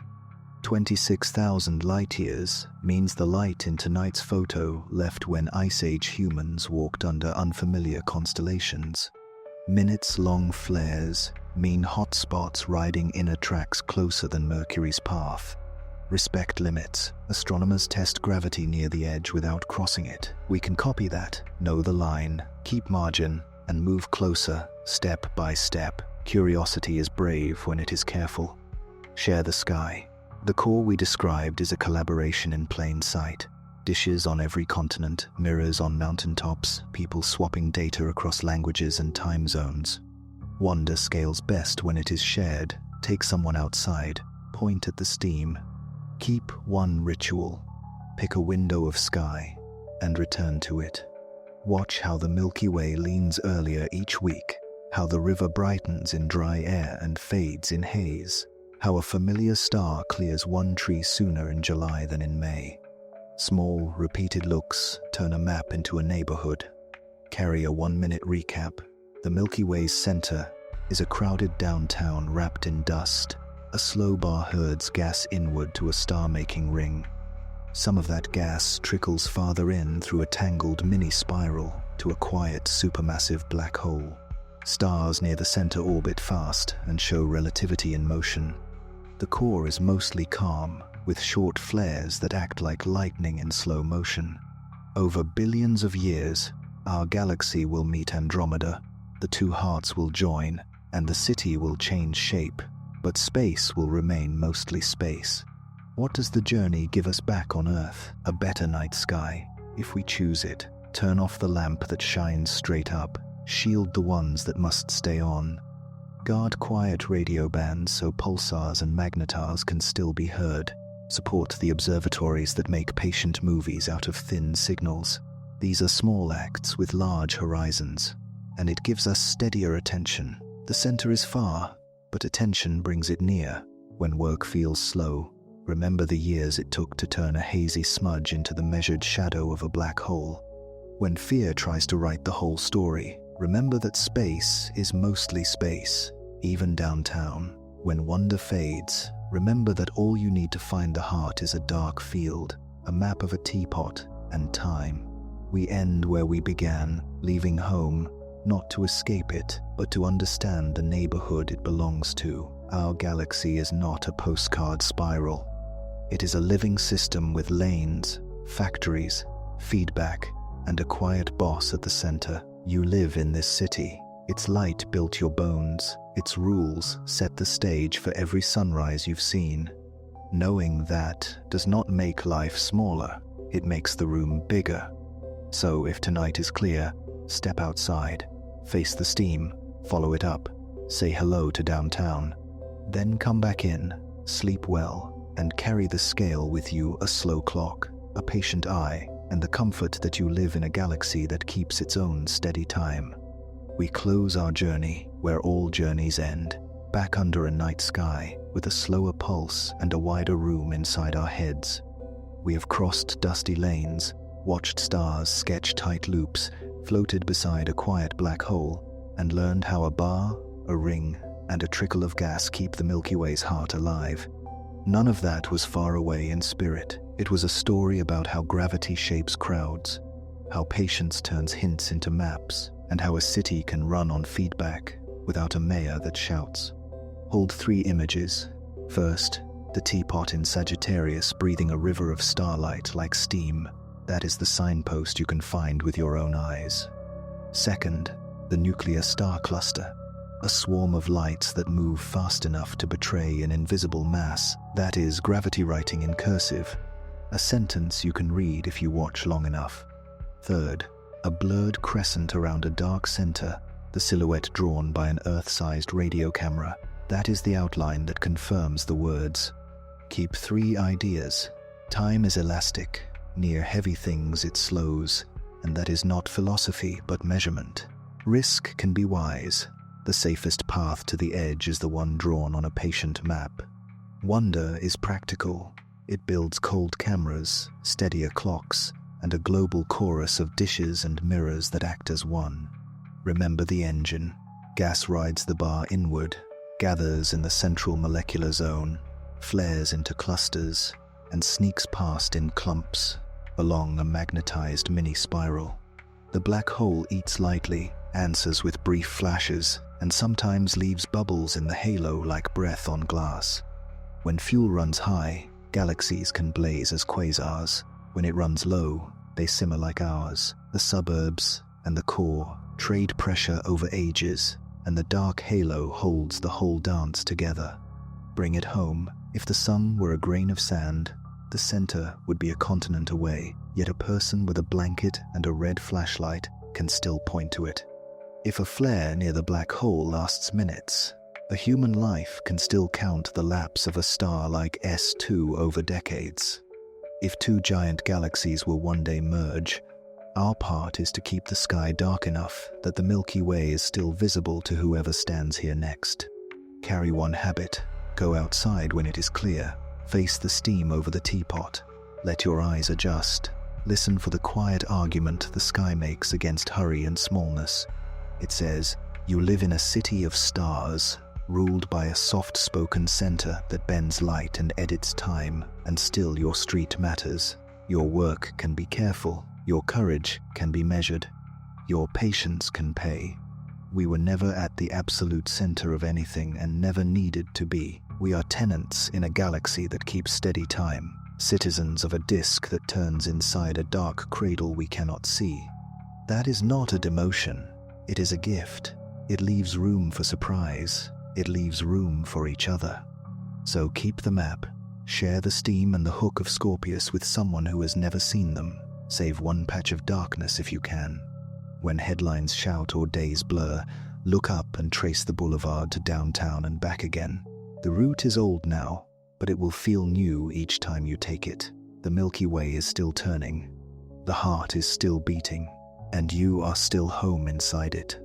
26,000 light-years means the light in tonight's photo left when Ice Age humans walked under unfamiliar constellations. Minutes-long flares mean hotspots riding inner tracks closer than Mercury's path. Respect limits. Astronomers test gravity near the edge without crossing it. We can copy that, know the line, keep margin, and move closer, step by step. Curiosity is brave when it is careful. Share the sky. The core we described is a collaboration in plain sight. Dishes on every continent, mirrors on mountaintops, people swapping data across languages and time zones. Wonder scales best when it is shared. Take someone outside, point at the steam. Keep one ritual. Pick a window of sky and return to it. Watch how the Milky Way leans earlier each week, how the river brightens in dry air and fades in haze, how a familiar star clears one tree sooner in July than in May. Small, repeated looks turn a map into a neighborhood. Carry a 1-minute recap. The Milky Way's center is a crowded downtown wrapped in dust. A slow bar herds gas inward to a star-making ring. Some of that gas trickles farther in through a tangled mini-spiral to a quiet supermassive black hole. Stars near the center orbit fast and show relativity in motion. The core is mostly calm, with short flares that act like lightning in slow motion. Over billions of years, our galaxy will meet Andromeda, the 2 hearts will join, and the city will change shape, but space will remain mostly space. What does the journey give us back on Earth? A better night sky, if we choose it. Turn off the lamp that shines straight up. Shield the ones that must stay on. Guard quiet radio bands so pulsars and magnetars can still be heard. Support the observatories that make patient movies out of thin signals. These are small acts with large horizons, and it gives us steadier attention. The center is far, but attention brings it near. When work feels slow, remember the years it took to turn a hazy smudge into the measured shadow of a black hole. When fear tries to write the whole story, remember that space is mostly space, even downtown. When wonder fades, remember that all you need to find the heart is a dark field, a map of a teapot, and time. We end where we began, leaving home, not to escape it, but to understand the neighborhood it belongs to. Our galaxy is not a postcard spiral. It is a living system with lanes, factories, feedback, and a quiet boss at the center. You live in this city. Its light built your bones. Its rules set the stage for every sunrise you've seen. Knowing that does not make life smaller. It makes the room bigger. So if tonight is clear, step outside, face the steam, follow it up, say hello to downtown. Then come back in, sleep well, and carry the scale with you, a slow clock, a patient eye, and the comfort that you live in a galaxy that keeps its own steady time. We close our journey where all journeys end, back under a night sky with a slower pulse and a wider room inside our heads. We have crossed dusty lanes, watched stars sketch tight loops, floated beside a quiet black hole, and learned how a bar, a ring, and a trickle of gas keep the Milky Way's heart alive. None of that was far away in spirit. It was a story about how gravity shapes crowds, how patience turns hints into maps, and how a city can run on feedback without a mayor that shouts. Hold 3 images. First, the teapot in Sagittarius breathing a river of starlight like steam. That is the signpost you can find with your own eyes. Second, the nuclear star cluster, a swarm of lights that move fast enough to betray an invisible mass. That is gravity writing in cursive, a sentence you can read if you watch long enough. Third, a blurred crescent around a dark center, the silhouette drawn by an Earth-sized radio camera. That is the outline that confirms the words. Keep 3 ideas. Time is elastic. Near heavy things it slows, and that is not philosophy but measurement. Risk can be wise. The safest path to the edge is the one drawn on a patient map. Wonder is practical. It builds cold cameras, steadier clocks, and a global chorus of dishes and mirrors that act as one. Remember the engine. Gas rides the bar inward, gathers in the central molecular zone, flares into clusters, and sneaks past in clumps along a magnetized mini-spiral. The black hole eats lightly, answers with brief flashes, and sometimes leaves bubbles in the halo like breath on glass. When fuel runs high, galaxies can blaze as quasars. When it runs low, they simmer like ours. The suburbs and the core trade pressure over ages, and the dark halo holds the whole dance together. Bring it home. If the sun were a grain of sand, the center would be a continent away, yet a person with a blanket and a red flashlight can still point to it. If a flare near the black hole lasts minutes, a human life can still count the lapse of a star like S2 over decades. If 2 giant galaxies will one day merge, our part is to keep the sky dark enough that the Milky Way is still visible to whoever stands here next. Carry one habit. Go outside when it is clear. Face the steam over the teapot. Let your eyes adjust. Listen for the quiet argument the sky makes against hurry and smallness. It says, you live in a city of stars, ruled by a soft-spoken center that bends light and edits time, and still your street matters. Your work can be careful. Your courage can be measured. Your patience can pay. We were never at the absolute center of anything and never needed to be. We are tenants in a galaxy that keeps steady time, citizens of a disk that turns inside a dark cradle we cannot see. That is not a demotion. It is a gift. It leaves room for surprise. It leaves room for each other. So keep the map. Share the steam and the hook of Scorpius with someone who has never seen them. Save one patch of darkness if you can. When headlines shout or days blur, look up and trace the boulevard to downtown and back again. The route is old now, but it will feel new each time you take it. The Milky Way is still turning. The heart is still beating, and you are still home inside it.